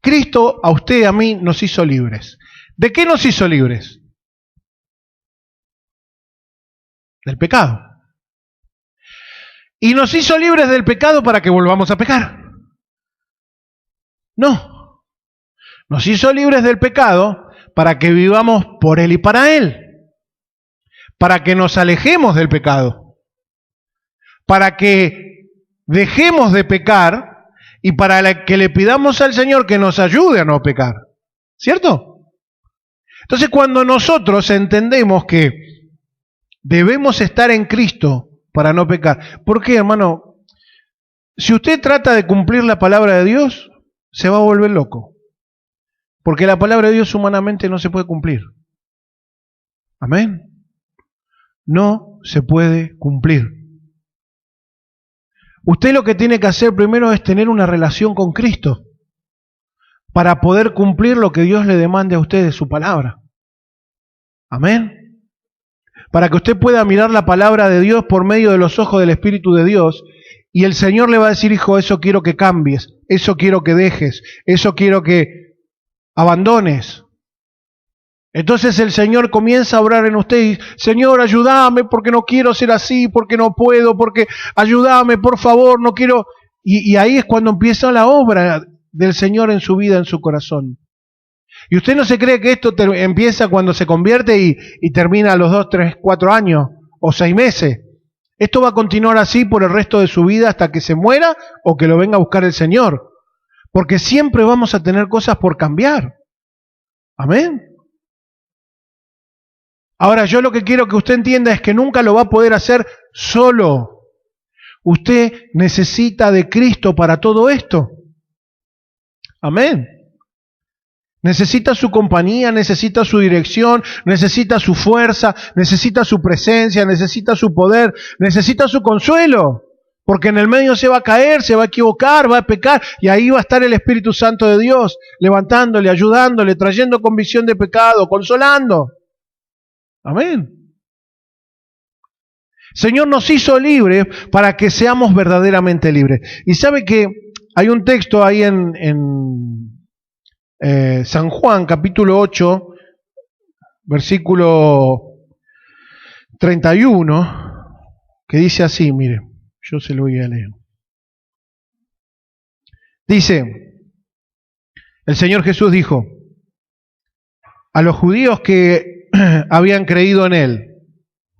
Cristo a usted y a mí nos hizo libres. ¿De qué nos hizo libres? Del pecado. ¿Y nos hizo libres del pecado para que volvamos a pecar? No. Nos hizo libres del pecado para que vivamos por Él y para Él. Para que nos alejemos del pecado. Para que dejemos de pecar y para que le pidamos al Señor que nos ayude a no pecar. ¿Cierto? Entonces cuando nosotros entendemos que debemos estar en Cristo para no pecar. ¿Por qué, hermano? Si usted trata de cumplir la palabra de Dios, se va a volver loco. Porque la palabra de Dios humanamente no se puede cumplir. Amén. No se puede cumplir. Usted lo que tiene que hacer primero es tener una relación con Cristo para poder cumplir lo que Dios le demande a usted de su palabra. Amén. para que usted pueda mirar la palabra de Dios por medio de los ojos del Espíritu de Dios, y el Señor le va a decir, hijo, eso quiero que cambies, eso quiero que dejes, eso quiero que abandones. Entonces el Señor comienza a orar en usted y, Señor, ayúdame porque no quiero ser así, porque no puedo, porque ayúdame, por favor, no quiero. Y ahí es cuando empieza la obra del Señor en su vida, en su corazón. Y usted no se cree que esto empieza cuando se convierte y termina a los 2, 3, 4 años o 6 meses. Esto va a continuar así por el resto de su vida hasta que se muera o que lo venga a buscar el Señor. Porque siempre vamos a tener cosas por cambiar. Amén. Ahora, yo lo que quiero que usted entienda es que nunca lo va a poder hacer solo. Usted necesita de Cristo para todo esto. Amén. Necesita su compañía, necesita su dirección, necesita su fuerza, necesita su presencia, necesita su poder, necesita su consuelo. Porque en el medio se va a caer, se va a equivocar, va a pecar, y ahí va a estar el Espíritu Santo de Dios, levantándole, ayudándole, trayendo convicción de pecado, consolando. Amén. Señor nos hizo libres para que seamos verdaderamente libres. Y sabe que hay un texto ahí en San Juan, capítulo 8, versículo 31, que dice así, mire, yo se lo voy a leer. Dice, el Señor Jesús dijo a los judíos que habían creído en Él,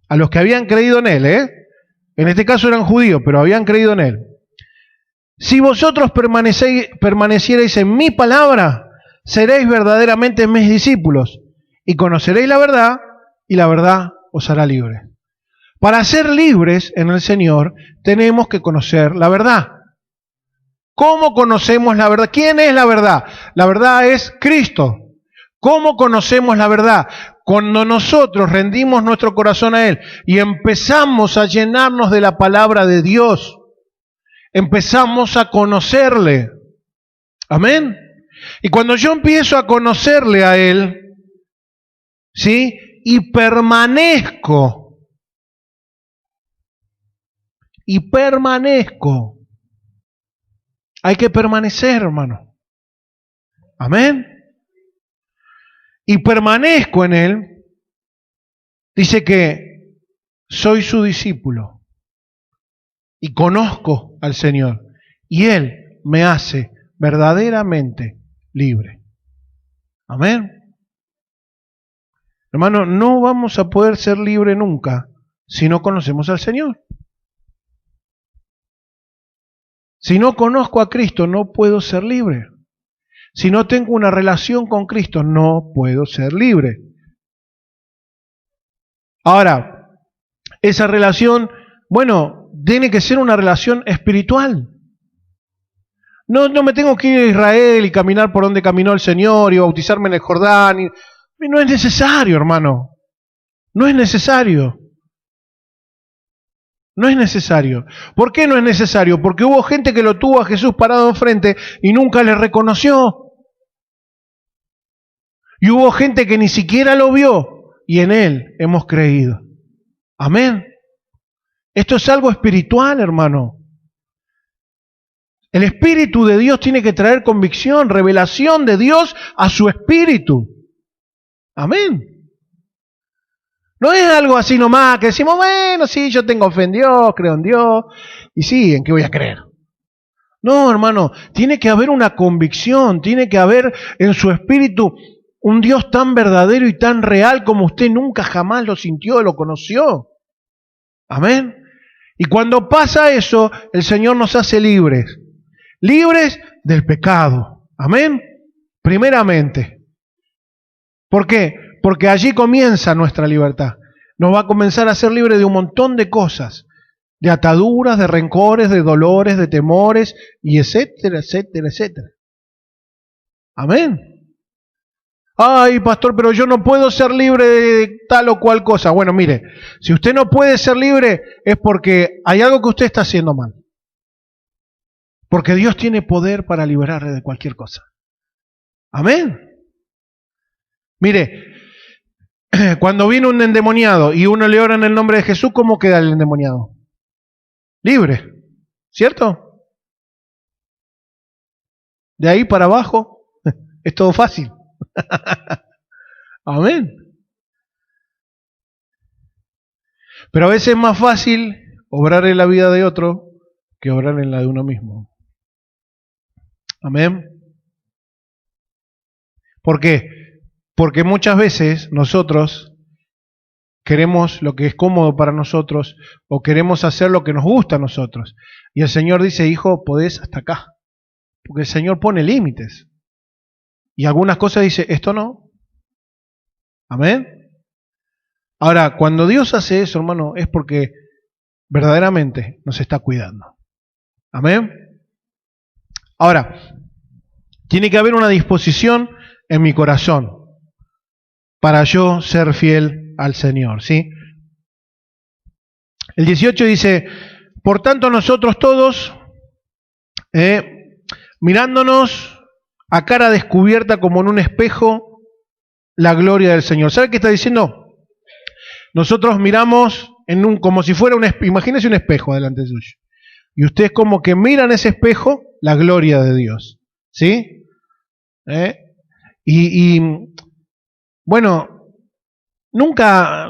a los que habían creído en Él, en este caso eran judíos, pero habían creído en Él, si vosotros permanecierais en mi palabra, seréis verdaderamente mis discípulos, y conoceréis la verdad, y la verdad os hará libres. Para ser libres en el Señor, tenemos que conocer la verdad. ¿Cómo conocemos la verdad? ¿Quién es la verdad? La verdad es Cristo. ¿Cómo conocemos la verdad? Cuando nosotros rendimos nuestro corazón a Él y empezamos a llenarnos de la palabra de Dios, empezamos a conocerle. Amén. Y cuando yo empiezo a conocerle a Él, ¿sí? Y permanezco. Hay que permanecer, hermano. Amén. Y permanezco en Él, dice que soy su discípulo y conozco al Señor y Él me hace verdaderamente libre. Amén. Hermano, no vamos a poder ser libres nunca si no conocemos al Señor. Si no conozco a Cristo, no puedo ser libre. Si no tengo una relación con Cristo, no puedo ser libre. Ahora, esa relación, bueno, tiene que ser una relación espiritual. No me tengo que ir a Israel y caminar por donde caminó el Señor y bautizarme en el Jordán. No es necesario, hermano. No es necesario. No es necesario. ¿Por qué no es necesario? Porque hubo gente que lo tuvo a Jesús parado enfrente y nunca le reconoció. Y hubo gente que ni siquiera lo vio y en Él hemos creído. Amén. Esto es algo espiritual, hermano. El Espíritu de Dios tiene que traer convicción, revelación de Dios a su espíritu. Amén. No es algo así nomás que decimos, bueno, sí, yo tengo fe en Dios, creo en Dios, y sí, ¿en qué voy a creer? No, hermano, tiene que haber una convicción, tiene que haber en su espíritu un Dios tan verdadero y tan real como usted nunca jamás lo sintió, lo conoció. Amén. Y cuando pasa eso, el Señor nos hace libres. Libres del pecado. Amén. Primeramente. ¿Por qué? Porque allí comienza nuestra libertad. Nos va a comenzar a ser libre de un montón de cosas. De ataduras, de rencores, de dolores, de temores, y etcétera, etcétera, etcétera. Amén. Ay, pastor, pero yo no puedo ser libre de tal o cual cosa. Bueno, mire, si usted no puede ser libre es porque hay algo que usted está haciendo mal. Porque Dios tiene poder para liberarle de cualquier cosa. Amén. Mire, Cuando viene un endemoniado y uno le ora en el nombre de Jesús, ¿cómo queda el endemoniado? Libre, ¿cierto? De ahí para abajo es todo fácil. Amén. Pero a veces es más fácil obrar en la vida de otro que obrar en la de uno mismo. Amén. ¿Por qué? Porque muchas veces nosotros queremos lo que es cómodo para nosotros o queremos hacer lo que nos gusta a nosotros. Y el Señor dice, hijo, podés hasta acá. Porque el Señor pone límites. Y algunas cosas dice, esto no. Amén. Ahora, cuando Dios hace eso, hermano, es porque verdaderamente nos está cuidando. Amén. Ahora, tiene que haber una disposición en mi corazón para yo ser fiel al Señor, ¿sí? El 18 dice, por tanto nosotros todos, mirándonos a cara descubierta como en un espejo, la gloria del Señor. ¿Sabe qué está diciendo? Nosotros miramos como si fuera un espejo, imagínese un espejo delante suyo. Y usted es como que mira en ese espejo la gloria de Dios, ¿sí? Bueno, nunca,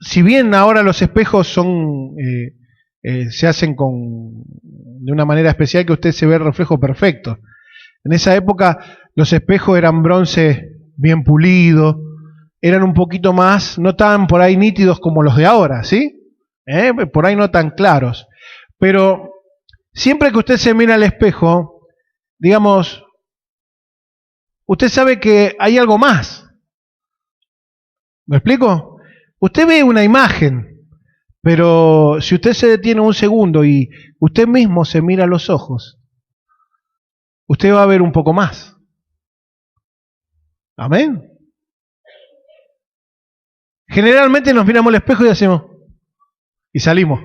si bien ahora los espejos son se hacen de una manera especial que usted se ve el reflejo perfecto. En esa época los espejos eran bronce bien pulido, eran un poquito más, no tan por ahí nítidos como los de ahora, ¿sí? Por ahí no tan claros. Pero siempre que usted se mira al espejo, digamos, usted sabe que hay algo más. ¿Me explico? Usted ve una imagen, pero si usted se detiene un segundo y usted mismo se mira a los ojos, usted va a ver un poco más. Amén. Generalmente nos miramos al espejo y hacemos, y salimos.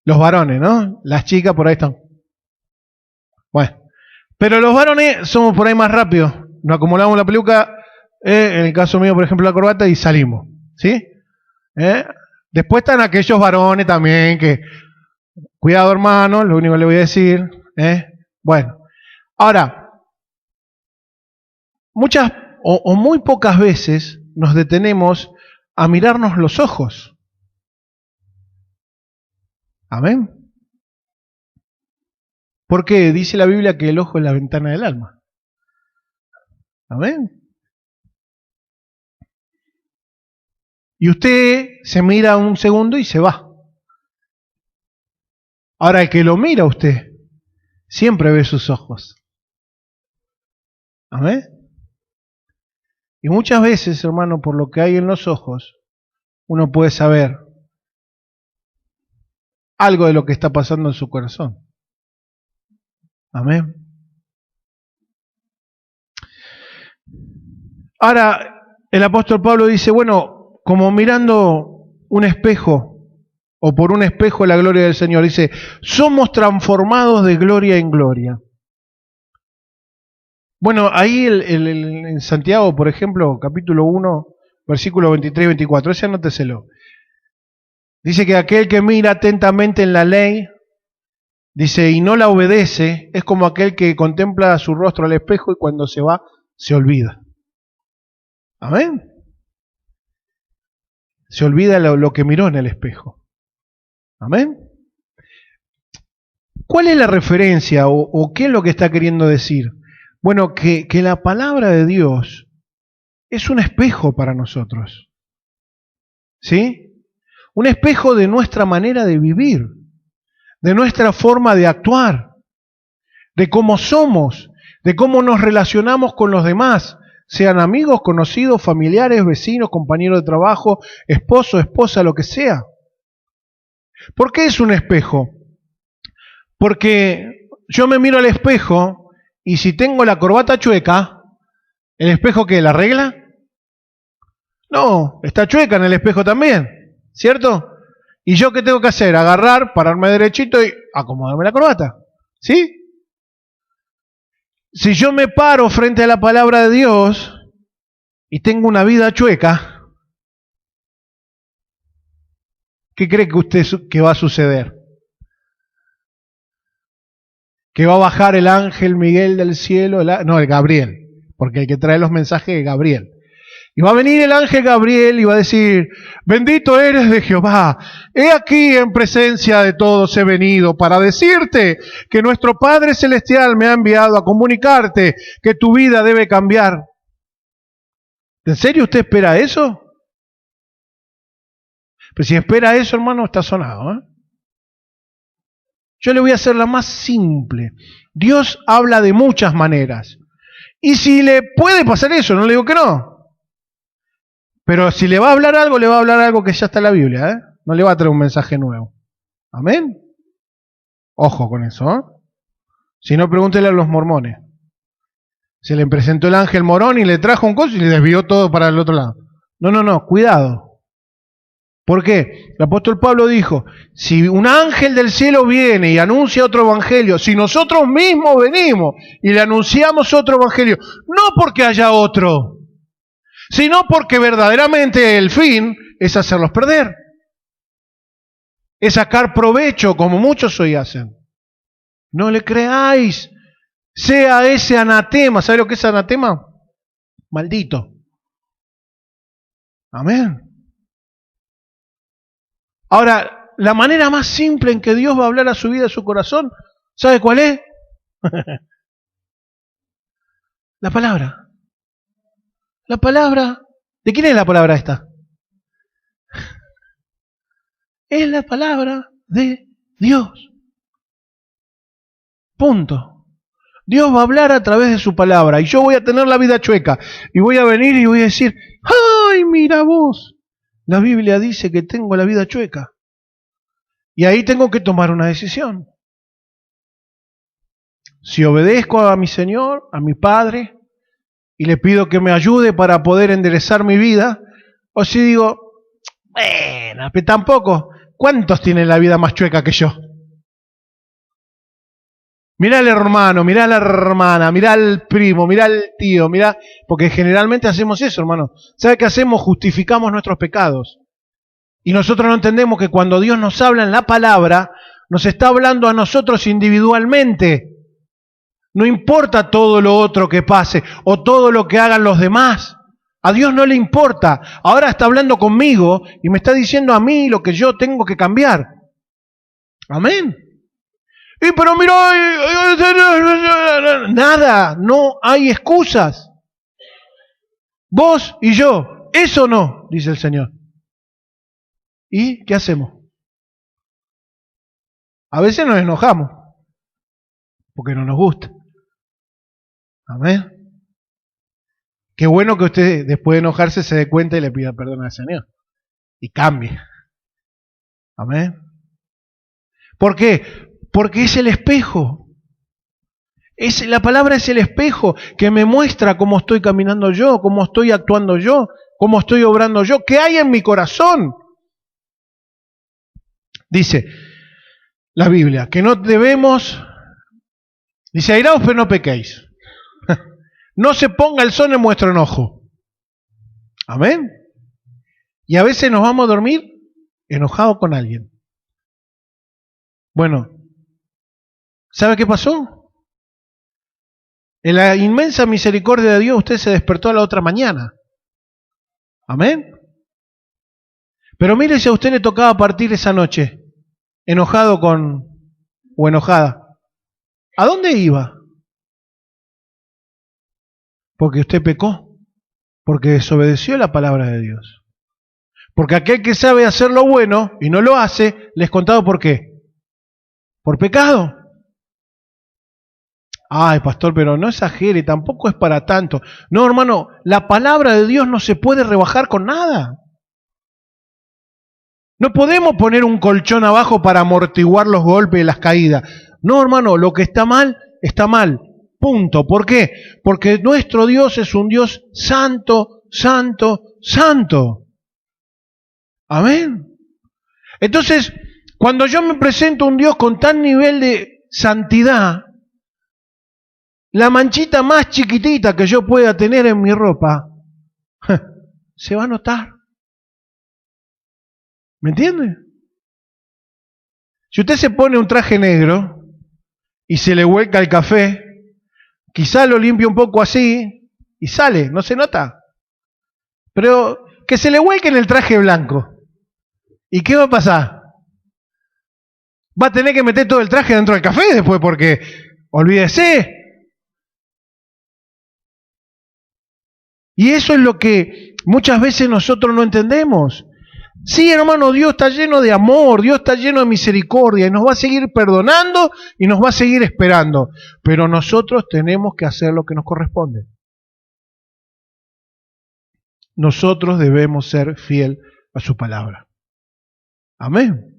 Los varones, ¿no? Las chicas por ahí están. Bueno, pero los varones somos por ahí más rápidos. Nos acomodamos la peluca, en el caso mío, por ejemplo, la corbata, y salimos. ¿Sí? Después están aquellos varones también que, cuidado hermano, lo único que le voy a decir. Bueno, ahora, muchas o muy pocas veces nos detenemos a mirarnos los ojos. Amén. Porque dice la Biblia que el ojo es la ventana del alma. Amén. Y usted se mira un segundo y se va. Ahora el que lo mira a usted siempre ve sus ojos. Amén. Y muchas veces, hermano, por lo que hay en los ojos, uno puede saber algo de lo que está pasando en su corazón. Amén. Ahora, el apóstol Pablo dice, bueno, como mirando un espejo, o por un espejo la gloria del Señor, dice, somos transformados de gloria en gloria. Bueno, ahí en Santiago, por ejemplo, capítulo 1, versículo 23 y 24, ese anóteselo. Dice que aquel que mira atentamente en la ley, dice, y no la obedece, es como aquel que contempla su rostro al espejo y cuando se va, se olvida. Amén. Se olvida lo que miró en el espejo. Amén. ¿Cuál es la referencia o qué es lo que está queriendo decir? Bueno, que la palabra de Dios es un espejo para nosotros. ¿Sí? Un espejo de nuestra manera de vivir, de nuestra forma de actuar, de cómo somos, de cómo nos relacionamos con los demás, sean amigos, conocidos, familiares, vecinos, compañeros de trabajo, esposo, esposa, lo que sea. ¿Por qué es un espejo? Porque yo me miro al espejo y si tengo la corbata chueca, ¿el espejo qué? ¿La arregla? No, está chueca en el espejo también, ¿cierto? ¿Y yo qué tengo que hacer? Agarrar, pararme derechito y acomodarme la corbata, ¿sí? Si yo me paro frente a la palabra de Dios y tengo una vida chueca, ¿Qué cree que usted que va a suceder? Que va a bajar el ángel Miguel del cielo, el Gabriel, porque el que trae los mensajes es Gabriel. Y va a venir el ángel Gabriel y va a decir, bendito eres de Jehová, he aquí en presencia de todos he venido para decirte que nuestro Padre Celestial me ha enviado a comunicarte que tu vida debe cambiar. ¿En serio usted espera eso? Pues si espera eso, hermano, está sonado, ¿eh? Yo le voy a hacer la más simple. Dios habla de muchas maneras. Y si le puede pasar eso, no le digo que no. Pero si le va a hablar algo que ya está en la Biblia, ¿eh? No le va a traer un mensaje nuevo. ¿Amén? Ojo con eso, ¿eh? Si no, pregúntele a los mormones. Se le presentó el ángel morón y le trajo un coso y le desvió todo para el otro lado. No, cuidado. ¿Por qué? El apóstol Pablo dijo, si un ángel del cielo viene y anuncia otro evangelio, si nosotros mismos venimos y le anunciamos otro evangelio, no porque haya otro, sino porque verdaderamente el fin es hacerlos perder. Es sacar provecho, como muchos hoy hacen. No le creáis, sea ese anatema. ¿Sabe lo que es anatema? Maldito. Amén. Ahora, la manera más simple en que Dios va a hablar a su vida, a su corazón, ¿sabe cuál es? La palabra. La palabra. ¿De quién es la palabra esta? Es la palabra de Dios. Punto. Dios va a hablar a través de su palabra y yo voy a tener la vida chueca y voy a venir y voy a decir, ¡ay, mira vos! La Biblia dice que tengo la vida chueca. Y ahí tengo que tomar una decisión. Si obedezco a mi Señor, a mi Padre, y le pido que me ayude para poder enderezar mi vida, o si digo, bueno, pero tampoco, ¿cuántos tienen la vida más chueca que yo? Mirá al hermano, mirá a la hermana, mirá al primo, mirá al tío, mirá, porque generalmente hacemos eso, hermano. ¿Sabe qué hacemos? Justificamos nuestros pecados. Y nosotros no entendemos que cuando Dios nos habla en la palabra, nos está hablando a nosotros individualmente. No importa todo lo otro que pase o todo lo que hagan los demás. A Dios no le importa. Ahora está hablando conmigo y me está diciendo a mí lo que yo tengo que cambiar. Amén. Y pero mira, nada, no hay excusas. Vos y yo, eso no, dice el Señor. ¿Y qué hacemos? A veces nos enojamos, porque no nos gusta. Amén. Qué bueno que usted después de enojarse se dé cuenta y le pida perdón al Señor. Y cambie. Amén. ¿Por qué? Porque es el espejo. La palabra es el espejo que me muestra cómo estoy caminando yo, cómo estoy actuando yo, cómo estoy obrando yo, qué hay en mi corazón. Dice la Biblia que no debemos, dice, airaos pero no pequéis. No se ponga el sol en vuestro enojo. Amén. Y a veces nos vamos a dormir enojados con alguien. Bueno, ¿sabe qué pasó? En la inmensa misericordia de Dios usted se despertó a la otra mañana. Amén. Pero mire si a usted le tocaba partir esa noche, enojado o enojada. ¿A dónde iba? Porque usted pecó, porque desobedeció la palabra de Dios. Porque aquel que sabe hacer lo bueno y no lo hace, les contado por qué. ¿Por pecado? Ay, pastor, pero no exagere, tampoco es para tanto. No, hermano, la palabra de Dios no se puede rebajar con nada. No podemos poner un colchón abajo para amortiguar los golpes y las caídas. No, hermano, lo que está mal, está mal. Punto. ¿Por qué? Porque nuestro Dios es un Dios santo, santo, santo. Amén. Entonces, cuando yo me presento a un Dios con tal nivel de santidad, la manchita más chiquitita que yo pueda tener en mi ropa, se va a notar. ¿Me entiende? Si usted se pone un traje negro y se le vuelca el café, quizá lo limpia un poco así y sale, no se nota. Pero que se le vuelque en el traje blanco. ¿Y qué va a pasar? Va a tener que meter todo el traje dentro del café después porque, olvídese. Y eso es lo que muchas veces nosotros no entendemos. Sí, hermano, Dios está lleno de amor, Dios está lleno de misericordia y nos va a seguir perdonando y nos va a seguir esperando. Pero nosotros tenemos que hacer lo que nos corresponde. Nosotros debemos ser fiel a su palabra. Amén.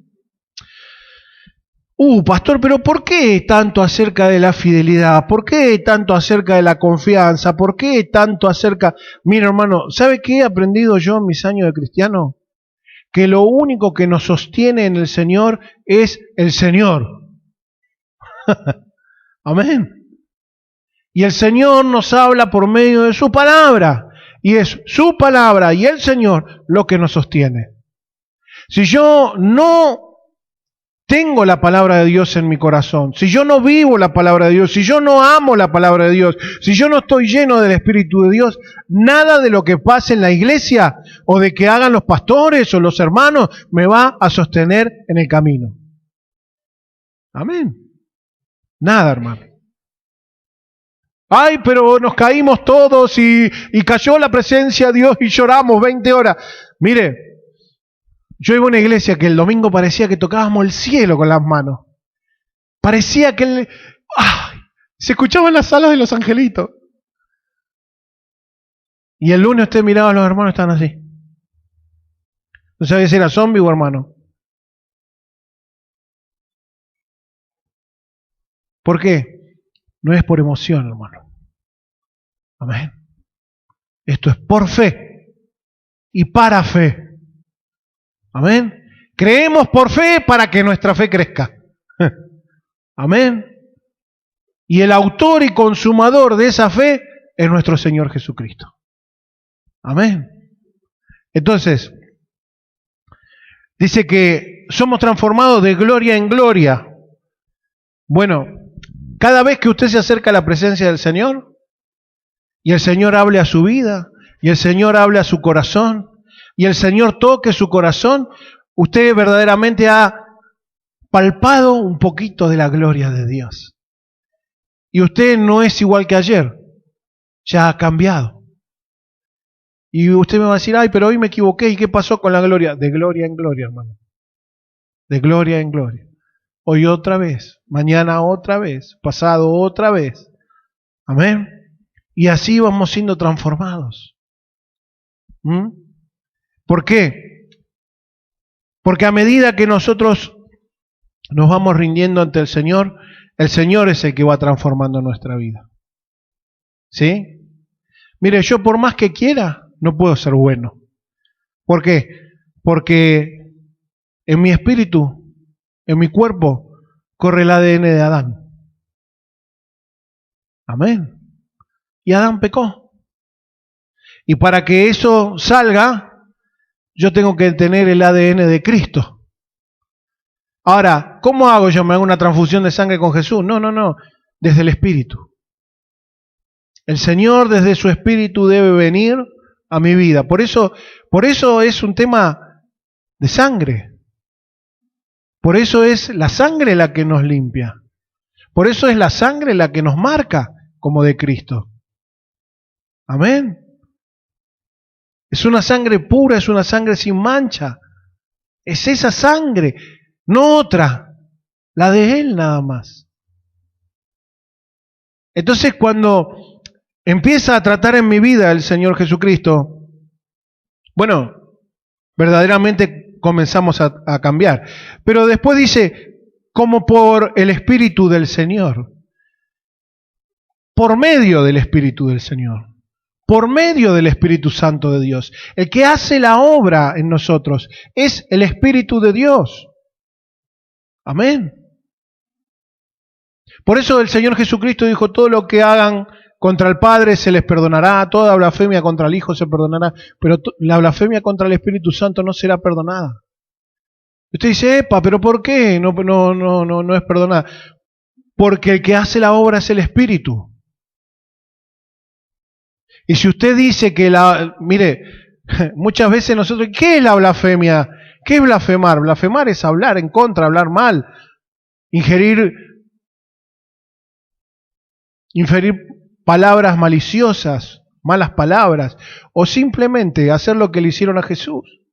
Pastor, pero ¿por qué tanto acerca de la fidelidad? ¿Por qué tanto acerca de la confianza? ¿Por qué tanto acerca...? Mira, hermano, ¿sabe qué he aprendido yo en mis años de cristiano? Que lo único que nos sostiene en el Señor es el Señor. Amén. Y el Señor nos habla por medio de su palabra. Y es su palabra y el Señor lo que nos sostiene. Si yo no tengo la palabra de Dios en mi corazón, si yo no vivo la palabra de Dios, si yo no amo la palabra de Dios, si yo no estoy lleno del Espíritu de Dios, nada de lo que pase en la iglesia o de que hagan los pastores o los hermanos me va a sostener en el camino. Amén. Nada, hermano. Ay, pero nos caímos todos y cayó la presencia de Dios y lloramos 20 horas. Mire, yo iba a una iglesia que el domingo parecía que tocábamos el cielo con las manos. Parecía que se escuchaban las alas de los angelitos. Y el lunes usted miraba a los hermanos, estaban así. No sabía si era zombie o hermano. ¿Por qué? No es por emoción, hermano. Amén. Esto es por fe y para fe. Amén. Creemos por fe para que nuestra fe crezca. Amén. Y el autor y consumador de esa fe es nuestro Señor Jesucristo. Amén. Entonces, dice que somos transformados de gloria en gloria. Bueno, cada vez que usted se acerca a la presencia del Señor, y el Señor hable a su vida, y el Señor hable a su corazón, y el Señor toque su corazón, usted verdaderamente ha palpado un poquito de la gloria de Dios. Y usted no es igual que ayer, ya ha cambiado. Y usted me va a decir, ay, pero hoy me equivoqué, ¿y qué pasó con la gloria? De gloria en gloria, hermano. De gloria en gloria. Hoy otra vez, mañana otra vez, pasado otra vez. Amén. Y así vamos siendo transformados. ¿Por qué? Porque a medida que nosotros nos vamos rindiendo ante el Señor es el que va transformando nuestra vida. ¿Sí? Mire, yo por más que quiera, no puedo ser bueno. ¿Por qué? Porque en mi espíritu, en mi cuerpo, corre el ADN de Adán. Amén. Y Adán pecó. Y para que eso salga, yo tengo que tener el ADN de Cristo. Ahora, ¿cómo hago yo? ¿Me hago una transfusión de sangre con Jesús? No. Desde el Espíritu. El Señor desde su Espíritu debe venir a mi vida. Por eso es un tema de sangre. Por eso es la sangre la que nos limpia. Por eso es la sangre la que nos marca como de Cristo. Amén. Es una sangre pura, es una sangre sin mancha. Es esa sangre, no otra, la de Él nada más. Entonces cuando empieza a tratar en mi vida el Señor Jesucristo, bueno, verdaderamente comenzamos a cambiar. Pero después dice, como por el Espíritu del Señor, por medio del Espíritu del Señor. Por medio del Espíritu Santo de Dios. El que hace la obra en nosotros es el Espíritu de Dios. Amén. Por eso el Señor Jesucristo dijo, todo lo que hagan contra el Padre se les perdonará, toda blasfemia contra el Hijo se perdonará, pero la blasfemia contra el Espíritu Santo no será perdonada. Usted dice, epa, pero ¿por qué? No es perdonar. Porque el que hace la obra es el Espíritu. Y si usted dice que mire, muchas veces nosotros, ¿qué es la blasfemia? ¿Qué es blasfemar? Blasfemar es hablar en contra, hablar mal, ingerir palabras maliciosas, malas palabras, o simplemente hacer lo que le hicieron a Jesús.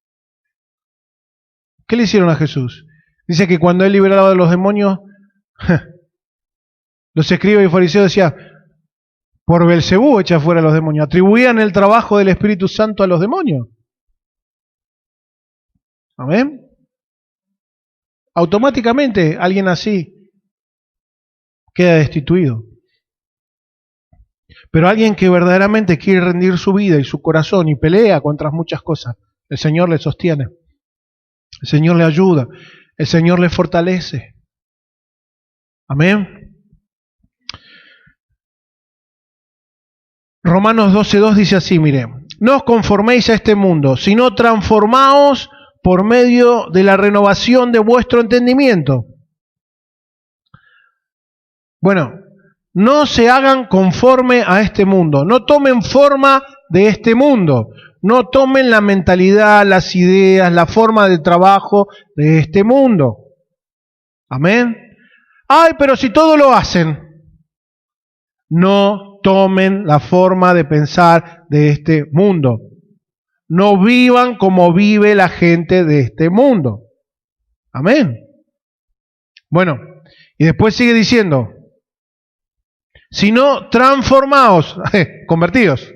¿Qué le hicieron a Jesús? Dice que cuando él liberaba de los demonios, los escribas y fariseos decían, por Belcebú echa fuera a los demonios. Atribuían el trabajo del Espíritu Santo a los demonios. ¿Amén? Automáticamente alguien así queda destituido. Pero alguien que verdaderamente quiere rendir su vida y su corazón y pelea contra muchas cosas, el Señor le sostiene. El Señor le ayuda. El Señor le fortalece. Amén. Romanos 12:2 dice así, mire, no os conforméis a este mundo, sino transformaos por medio de la renovación de vuestro entendimiento. Bueno, no se hagan conforme a este mundo, no tomen forma de este mundo, no tomen la mentalidad, las ideas, la forma de trabajo de este mundo. Amén. Ay, pero si todo lo hacen, no tomen la forma de pensar de este mundo. No vivan como vive la gente de este mundo. Amén. Bueno, y después sigue diciendo, sino transformaos, convertidos.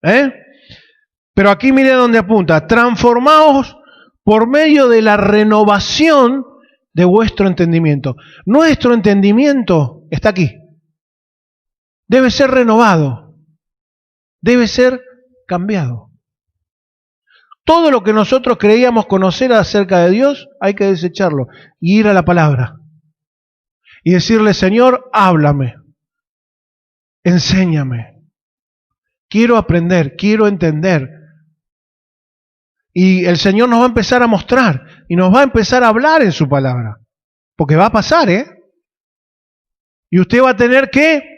Pero aquí mire dónde apunta, transformaos por medio de la renovación de vuestro entendimiento. Nuestro entendimiento está aquí. Debe ser renovado, debe ser cambiado. Todo lo que nosotros creíamos conocer acerca de Dios, hay que desecharlo y ir a la palabra. Y decirle, Señor, háblame, enséñame. Quiero aprender, quiero entender. Y el Señor nos va a empezar a mostrar y nos va a empezar a hablar en su palabra. Porque va a pasar, Y usted va a tener que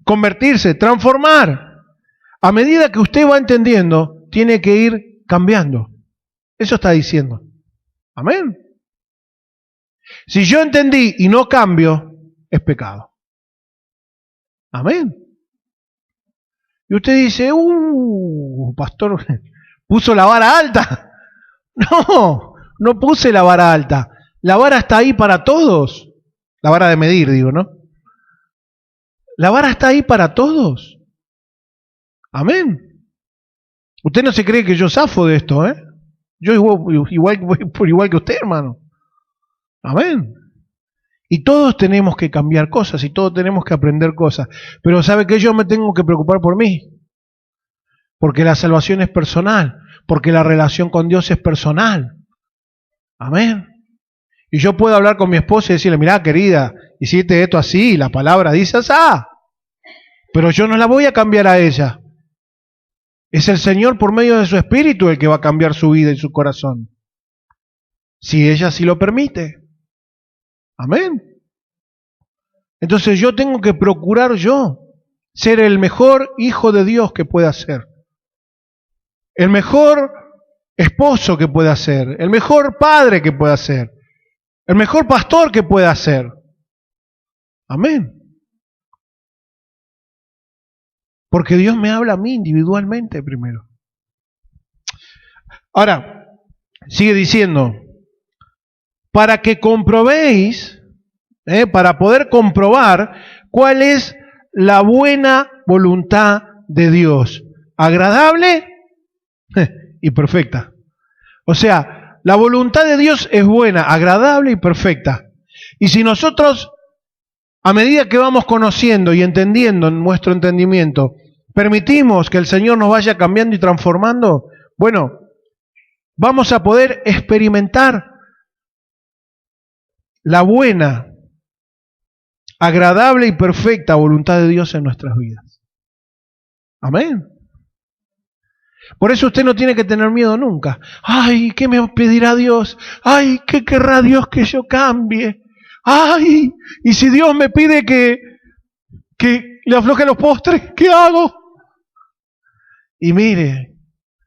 convertirse, transformar. A medida que usted va entendiendo, tiene que ir cambiando. Eso está diciendo. Amén. Si yo entendí y no cambio, es pecado. Amén. Y usted dice, pastor, puso la vara alta. No puse la vara alta. La vara está ahí para todos. La vara de medir, digo, ¿no? La vara está ahí para todos. Amén. Usted no se cree que yo zafo de esto, Yo igual que usted, hermano. Amén. Y todos tenemos que cambiar cosas y todos tenemos que aprender cosas. Pero ¿sabe qué? Yo me tengo que preocupar por mí. Porque la salvación es personal. Porque la relación con Dios es personal. Amén. Y yo puedo hablar con mi esposa y decirle, mirá, querida, hiciste esto así, la palabra dice así. Pero yo no la voy a cambiar a ella. Es el Señor por medio de su Espíritu el que va a cambiar su vida y su corazón. Si ella sí lo permite. Amén. Entonces yo tengo que procurar yo ser el mejor hijo de Dios que pueda ser. El mejor esposo que pueda ser. El mejor padre que pueda ser. El mejor pastor que pueda ser. Amén. Porque Dios me habla a mí individualmente primero. Ahora, sigue diciendo, para que comprobéis, para poder comprobar cuál es la buena voluntad de Dios, agradable y perfecta. O sea, la voluntad de Dios es buena, agradable y perfecta. Y si nosotros, a medida que vamos conociendo y entendiendo en nuestro entendimiento, permitimos que el Señor nos vaya cambiando y transformando, bueno, vamos a poder experimentar la buena, agradable y perfecta voluntad de Dios en nuestras vidas. Amén. Por eso usted no tiene que tener miedo nunca. Ay, ¿qué me pedirá Dios? Ay, ¿qué querrá Dios que yo cambie? Ay, y si Dios me pide que le afloje los postres, ¿qué hago? Y mire,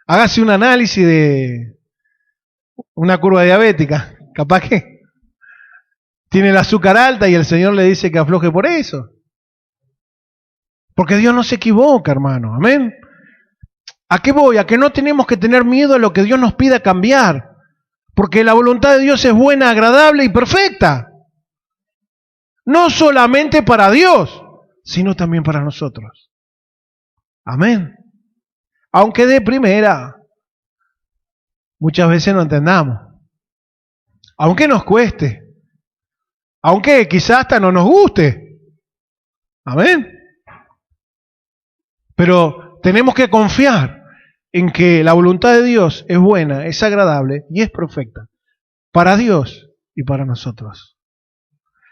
hágase un análisis de una curva diabética. Capaz que tiene el azúcar alta y el Señor le dice que afloje por eso. Porque Dios no se equivoca, hermano. Amén. ¿A qué voy? A que no tenemos que tener miedo a lo que Dios nos pida cambiar. Porque la voluntad de Dios es buena, agradable y perfecta. No solamente para Dios, sino también para nosotros. Amén. Aunque de primera muchas veces no entendamos. Aunque nos cueste. Aunque quizás hasta no nos guste. Amén. Pero tenemos que confiar en que la voluntad de Dios es buena, es agradable y es perfecta. Para Dios y para nosotros.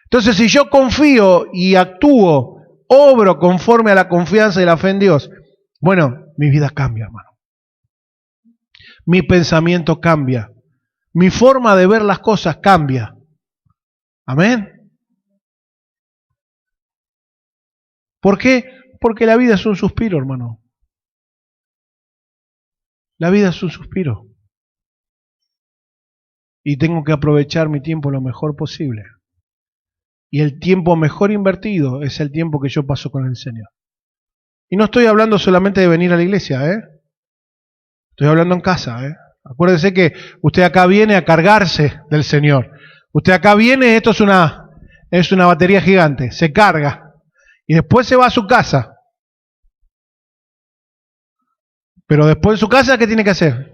Entonces, si yo confío y actúo, obro conforme a la confianza y la fe en Dios, bueno, mi vida cambia, hermano. Mi pensamiento cambia. Mi forma de ver las cosas cambia. Amén. ¿Por qué? Porque la vida es un suspiro, hermano. La vida es un suspiro. Y tengo que aprovechar mi tiempo lo mejor posible. Y el tiempo mejor invertido es el tiempo que yo paso con el Señor. Y no estoy hablando solamente de venir a la iglesia, ¿eh? Estoy hablando en casa, ¿eh? Acuérdese que usted acá viene a cargarse del Señor. Usted acá viene, esto es una batería gigante, se carga. Y después se va a su casa. Pero después de su casa, ¿qué tiene que hacer?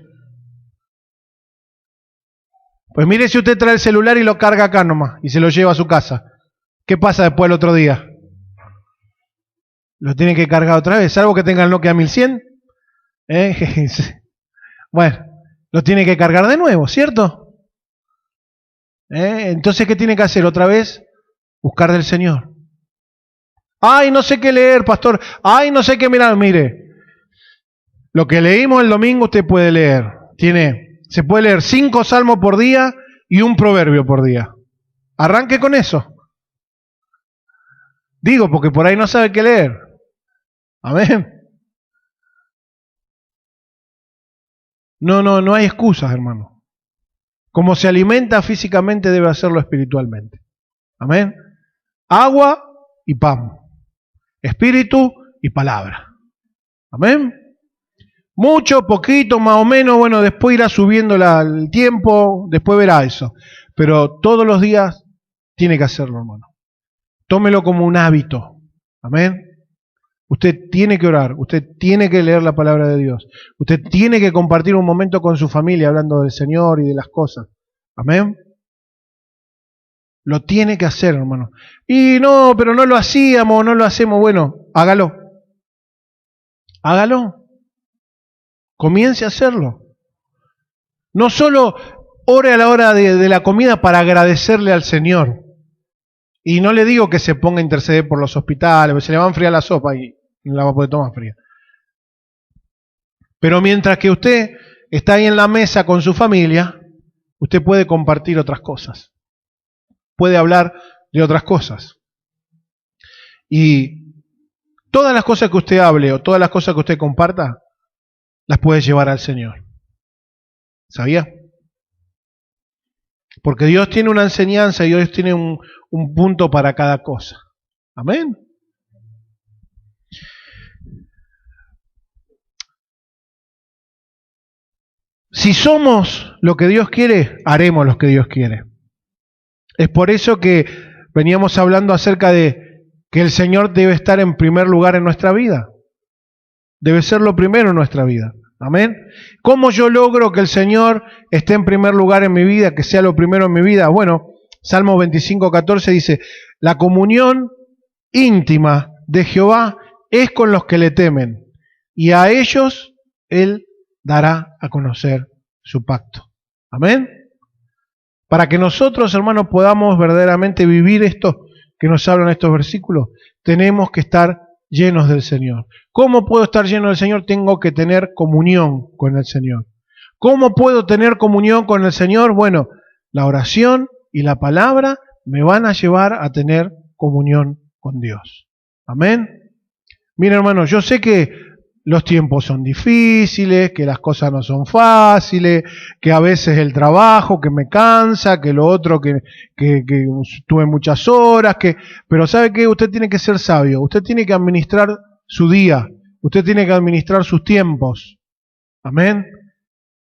Pues mire si usted trae el celular y lo carga acá nomás y se lo lleva a su casa. ¿Qué pasa después el otro día? Lo tiene que cargar otra vez, salvo que tenga el Nokia 1100. Bueno, lo tiene que cargar de nuevo, ¿cierto? Entonces, ¿qué tiene que hacer otra vez? Buscar del Señor. Ay, no sé qué leer, pastor. Ay, no sé qué mirar. Mire, lo que leímos el domingo usted puede leer. Se puede leer 5 salmos por día y un proverbio por día. Arranque con eso. Digo, porque por ahí no sabe qué leer. Amén. No hay excusas, hermano. Como se alimenta físicamente, debe hacerlo espiritualmente. Amén. Agua y pan. Espíritu y palabra. Amén. Mucho, poquito, más o menos, bueno, después irá subiendo el tiempo, después verá eso. Pero todos los días tiene que hacerlo, hermano. Tómelo como un hábito. Amén. Usted tiene que orar, usted tiene que leer la palabra de Dios. Usted tiene que compartir un momento con su familia hablando del Señor y de las cosas. Amén. Lo tiene que hacer, hermano. Y no, pero no lo hacíamos, no lo hacemos. Bueno, hágalo. Hágalo. Comience a hacerlo. No solo ore a la hora de la comida para agradecerle al Señor. Y no le digo que se ponga a interceder por los hospitales, porque se le va a enfriar la sopa y no la va a poder tomar fría. Pero mientras que usted está ahí en la mesa con su familia, usted puede compartir otras cosas. Puede hablar de otras cosas. Y todas las cosas que usted hable o todas las cosas que usted comparta, las puede llevar al Señor. ¿Sabía? Porque Dios tiene una enseñanza y Dios tiene un punto para cada cosa. Amén. Si somos lo que Dios quiere, haremos lo que Dios quiere. Es por eso que veníamos hablando acerca de que el Señor debe estar en primer lugar en nuestra vida. Debe ser lo primero en nuestra vida. Amén. ¿Cómo yo logro que el Señor esté en primer lugar en mi vida, que sea lo primero en mi vida? Bueno, Salmo 25:14 dice, la comunión íntima de Jehová es con los que le temen, y a ellos Él dará a conocer su pacto. Amén. Para que nosotros, hermanos, podamos verdaderamente vivir esto que nos hablan estos versículos, tenemos que estar llenos del Señor. ¿Cómo puedo estar lleno del Señor? Tengo que tener comunión con el Señor. ¿Cómo puedo tener comunión con el Señor? Bueno, la oración y la palabra me van a llevar a tener comunión con Dios. Amén. Mira, hermano, yo sé que los tiempos son difíciles, que las cosas no son fáciles, que a veces el trabajo que me cansa, que lo otro que tuve muchas horas, pero ¿sabe qué? Usted tiene que ser sabio, usted tiene que administrar su día, usted tiene que administrar sus tiempos. Amén.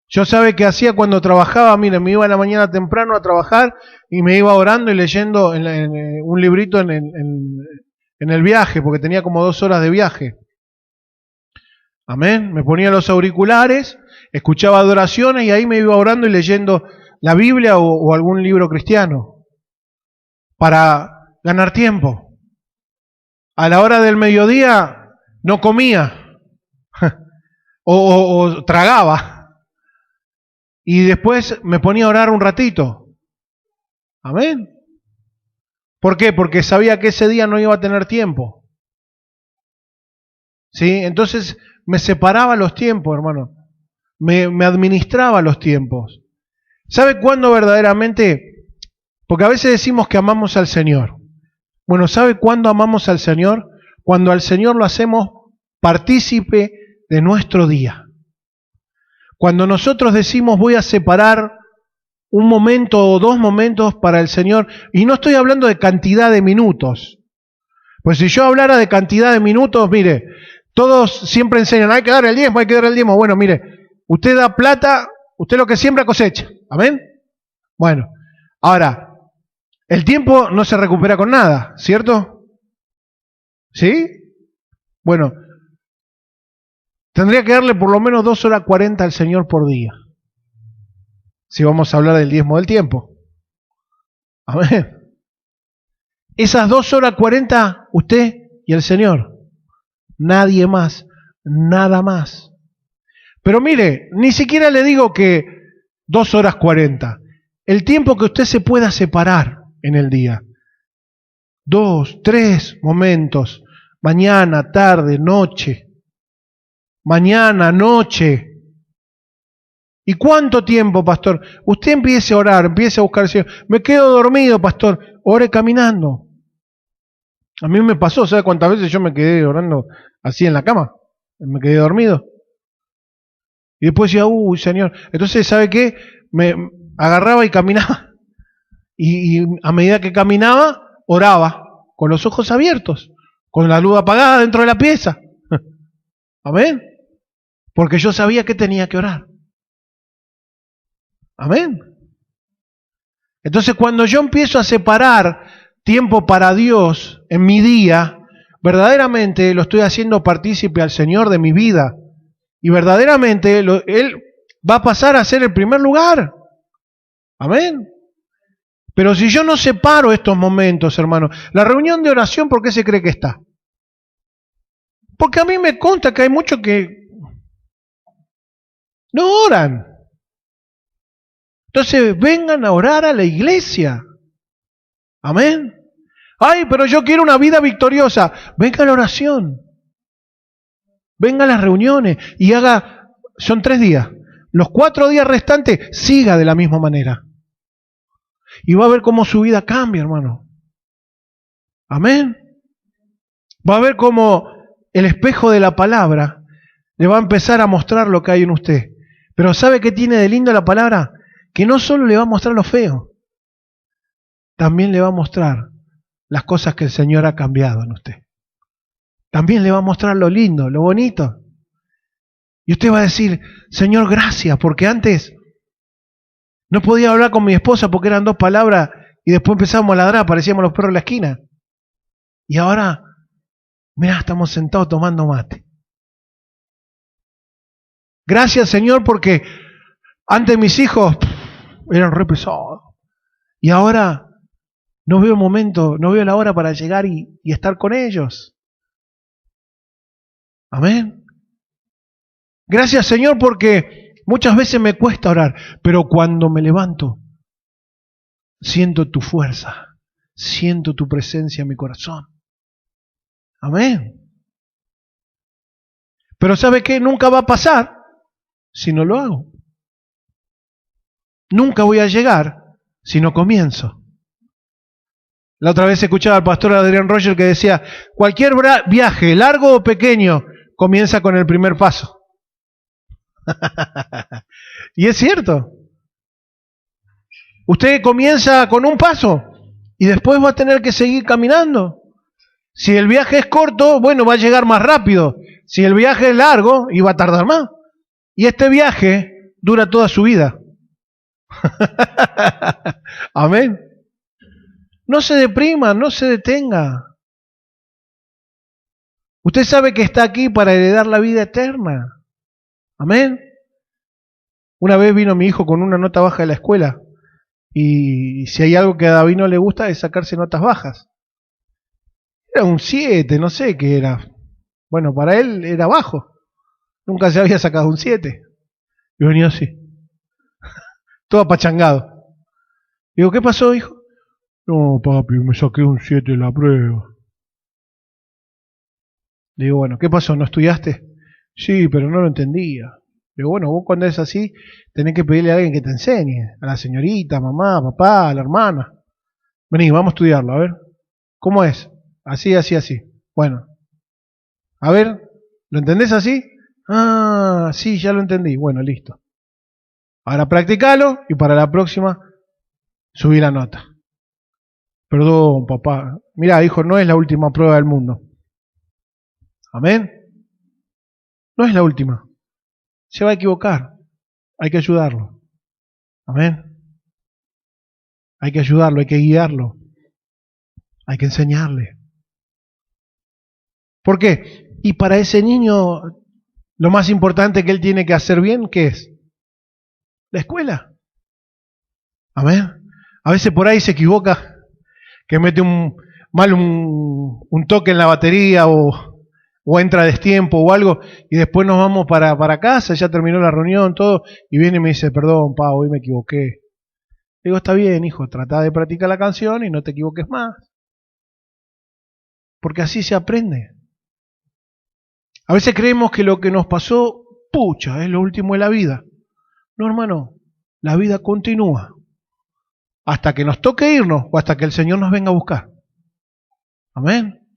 Yo sabe que hacía cuando trabajaba, mire, me iba a la mañana temprano a trabajar y me iba orando y leyendo un librito en el viaje, porque tenía como 2 horas de viaje. Amén. Me ponía los auriculares, escuchaba adoraciones y ahí me iba orando y leyendo la Biblia o algún libro cristiano para ganar tiempo. A la hora del mediodía no comía o tragaba y después me ponía a orar un ratito. Amén. ¿Por qué? Porque sabía que ese día no iba a tener tiempo. ¿Sí? Entonces me separaba los tiempos, hermano. Me administraba los tiempos. ¿Sabe cuándo verdaderamente? Porque a veces decimos que amamos al Señor. Bueno, ¿sabe cuándo amamos al Señor? Cuando al Señor lo hacemos partícipe de nuestro día. Cuando nosotros decimos voy a separar un momento o 2 momentos para el Señor, y no estoy hablando de cantidad de minutos. Pues si yo hablara de cantidad de minutos, mire, todos siempre enseñan, hay que dar el diezmo, hay que dar el diezmo. Bueno, mire, usted da plata, usted lo que siembra cosecha. ¿Amén? Bueno, ahora, el tiempo no se recupera con nada, ¿cierto? ¿Sí? Bueno, tendría que darle por lo menos 2 horas 40 al Señor por día. Si vamos a hablar del diezmo del tiempo. Amén. Esas 2 horas 40, usted y el Señor. Nadie más, nada más. Pero mire, ni siquiera le digo que 2 horas 40. El tiempo que usted se pueda separar en el día. 2, 3 momentos. Mañana, tarde, noche. Mañana, noche. ¿Y cuánto tiempo, pastor? Usted empiece a orar, empiece a buscar al Señor. Me quedo dormido, pastor. Ore caminando. A mí me pasó, ¿sabe cuántas veces yo me quedé orando así en la cama? Me quedé dormido. Y después decía, uy, Señor. Entonces, ¿sabe qué? Me agarraba y caminaba. Y a medida que caminaba, oraba, con los ojos abiertos, con la luz apagada dentro de la pieza. Amén. Porque yo sabía que tenía que orar. Amén. Entonces, cuando yo empiezo a separar tiempo para Dios en mi día, verdaderamente lo estoy haciendo partícipe al Señor de mi vida. Y verdaderamente Él va a pasar a ser el primer lugar. Amén. Pero si yo no separo estos momentos, hermano, la reunión de oración, ¿por qué se cree que está? Porque a mí me consta que hay muchos que no oran. Entonces vengan a orar a la iglesia. Amén. Ay, pero yo quiero una vida victoriosa. Venga a la oración. Venga a las reuniones y haga, son 3 días. Los 4 días restantes, siga de la misma manera. Y va a ver cómo su vida cambia, hermano. Amén. Va a ver cómo el espejo de la palabra le va a empezar a mostrar lo que hay en usted. Pero ¿sabe qué tiene de lindo la palabra? Que no solo le va a mostrar lo feo, también le va a mostrar las cosas que el Señor ha cambiado en usted. También le va a mostrar lo lindo, lo bonito. Y usted va a decir, Señor, gracias, porque antes no podía hablar con mi esposa porque eran 2 palabras y después empezamos a ladrar, parecíamos los perros en la esquina. Y ahora, mirá, estamos sentados tomando mate. Gracias, Señor, porque antes mis hijos eran re pesados. Y ahora no veo momento, no veo la hora para llegar y estar con ellos. Amén. Gracias, Señor, porque muchas veces me cuesta orar, pero cuando me levanto, siento tu fuerza, siento tu presencia en mi corazón. Amén. Pero ¿sabe qué? Nunca va a pasar si no lo hago. Nunca voy a llegar si no comienzo. La otra vez escuchaba al pastor Adrián Roger que decía, cualquier viaje, largo o pequeño, comienza con el primer paso. Y es cierto. Usted comienza con un paso y después va a tener que seguir caminando. Si el viaje es corto, bueno, va a llegar más rápido. Si el viaje es largo, y va a tardar más. Y este viaje dura toda su vida. Amén. No se deprima, no se detenga. Usted sabe que está aquí para heredar la vida eterna. Amén. Una vez vino mi hijo con una nota baja de la escuela. Y si hay algo que a David no le gusta es sacarse notas bajas. Era un 7, no sé qué era. Bueno, para él era bajo. Nunca se había sacado un 7. Y venía así. Todo apachangado. Digo, ¿qué pasó, hijo? No, papi, me saqué un 7 en la prueba. Digo, bueno, ¿qué pasó? ¿No estudiaste? Sí, pero no lo entendía. Digo, bueno, vos cuando es así, tenés que pedirle a alguien que te enseñe. A la señorita, mamá, papá, a la hermana. Vení, vamos a estudiarlo, a ver. ¿Cómo es? Así, así, así. Bueno. A ver, ¿lo entendés así? Ah, sí, ya lo entendí. Bueno, listo. Ahora practicalo y para la próxima subí la nota. Perdón, papá. Mirá, hijo, no es la última prueba del mundo. Amén. No es la última. Se va a equivocar. Hay que ayudarlo. Amén. Hay que ayudarlo, hay que guiarlo. Hay que enseñarle. ¿Por qué? Y para ese niño, lo más importante que él tiene que hacer bien, ¿qué es? La escuela. Amén. A veces por ahí se equivoca, que mete un toque en la batería o entra a destiempo o algo, y después nos vamos para casa, ya terminó la reunión, todo, y viene y me dice, perdón, pa, hoy me equivoqué. Digo, está bien, hijo, trata de practicar la canción y no te equivoques más. Porque así se aprende. A veces creemos que lo que nos pasó, pucha, es lo último de la vida. No, hermano, la vida continúa. Hasta que nos toque irnos o hasta que el Señor nos venga a buscar. Amén.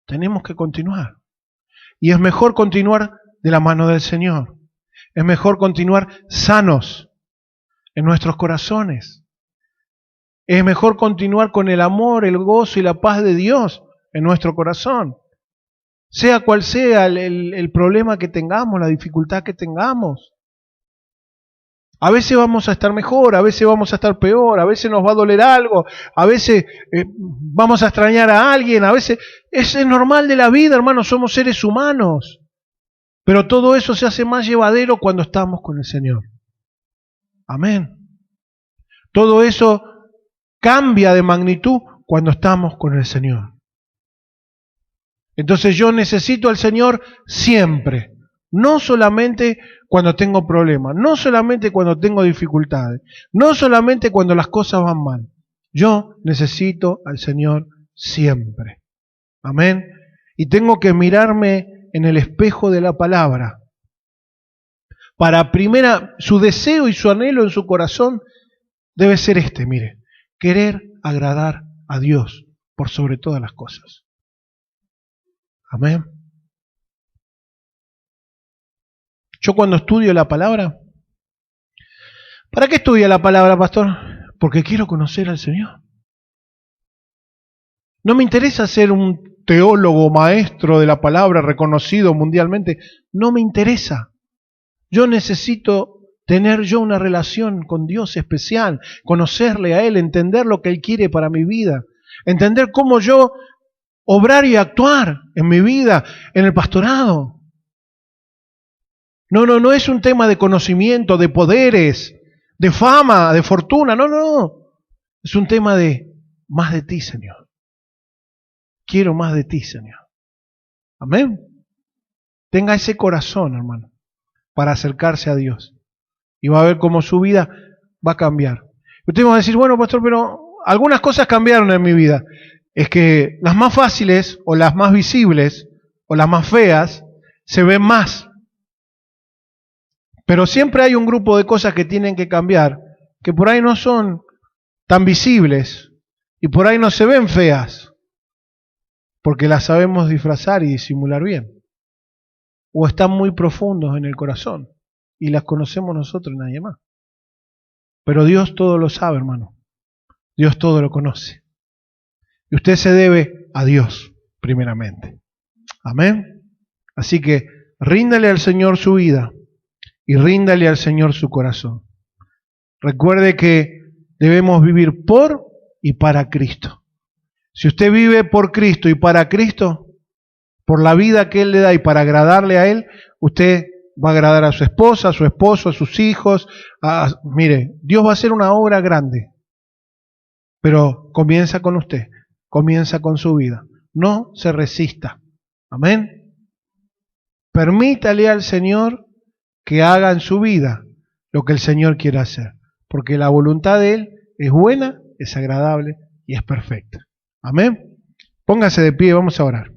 Tenemos que continuar. Y es mejor continuar de la mano del Señor. Es mejor continuar sanos en nuestros corazones. Es mejor continuar con el amor, el gozo y la paz de Dios en nuestro corazón. Sea cual sea el problema que tengamos, la dificultad que tengamos. A veces vamos a estar mejor, a veces vamos a estar peor, a veces nos va a doler algo, a veces vamos a extrañar a alguien, a veces es normal de la vida, hermanos, somos seres humanos. Pero todo eso se hace más llevadero cuando estamos con el Señor. Amén. Todo eso cambia de magnitud cuando estamos con el Señor. Entonces yo necesito al Señor siempre. No solamente cuando tengo problemas, no solamente cuando tengo dificultades, no solamente cuando las cosas van mal. Yo necesito al Señor siempre. Amén. Y tengo que mirarme en el espejo de la palabra. Su deseo y su anhelo en su corazón debe ser este, mire, querer agradar a Dios por sobre todas las cosas. Amén. Yo cuando estudio la palabra, ¿para qué estudia la palabra, pastor? Porque quiero conocer al Señor. No me interesa ser un teólogo, maestro de la palabra, reconocido mundialmente. No me interesa. Yo necesito tener yo una relación con Dios especial, conocerle a Él, entender lo que Él quiere para mi vida, entender cómo yo obrar y actuar en mi vida, en el pastorado. No es un tema de conocimiento, de poderes, de fama, de fortuna, no. Es un tema de más de ti, Señor. Quiero más de ti, Señor. Amén. Tenga ese corazón, hermano, para acercarse a Dios. Y va a ver cómo su vida va a cambiar. Usted va a decir, bueno, pastor, pero algunas cosas cambiaron en mi vida. Es que las más fáciles, o las más visibles, o las más feas, se ven más. Pero siempre hay un grupo de cosas que tienen que cambiar, que por ahí no son tan visibles y por ahí no se ven feas, porque las sabemos disfrazar y disimular bien. O están muy profundos en el corazón y las conocemos nosotros y nadie más. Pero Dios todo lo sabe, hermano. Dios todo lo conoce. Y usted se debe a Dios, primeramente. Amén. Así que ríndale al Señor su vida y ríndale al Señor su corazón. Recuerde que debemos vivir por y para Cristo. Si usted vive por Cristo y para Cristo, por la vida que Él le da y para agradarle a Él, usted va a agradar a su esposa, a su esposo, a sus hijos. Mire, Dios va a hacer una obra grande, pero comienza con usted, comienza con su vida. No se resista. Amén. Permítale al Señor que haga en su vida lo que el Señor quiere hacer, porque la voluntad de Él es buena, es agradable y es perfecta. Amén. Póngase de pie, vamos a orar.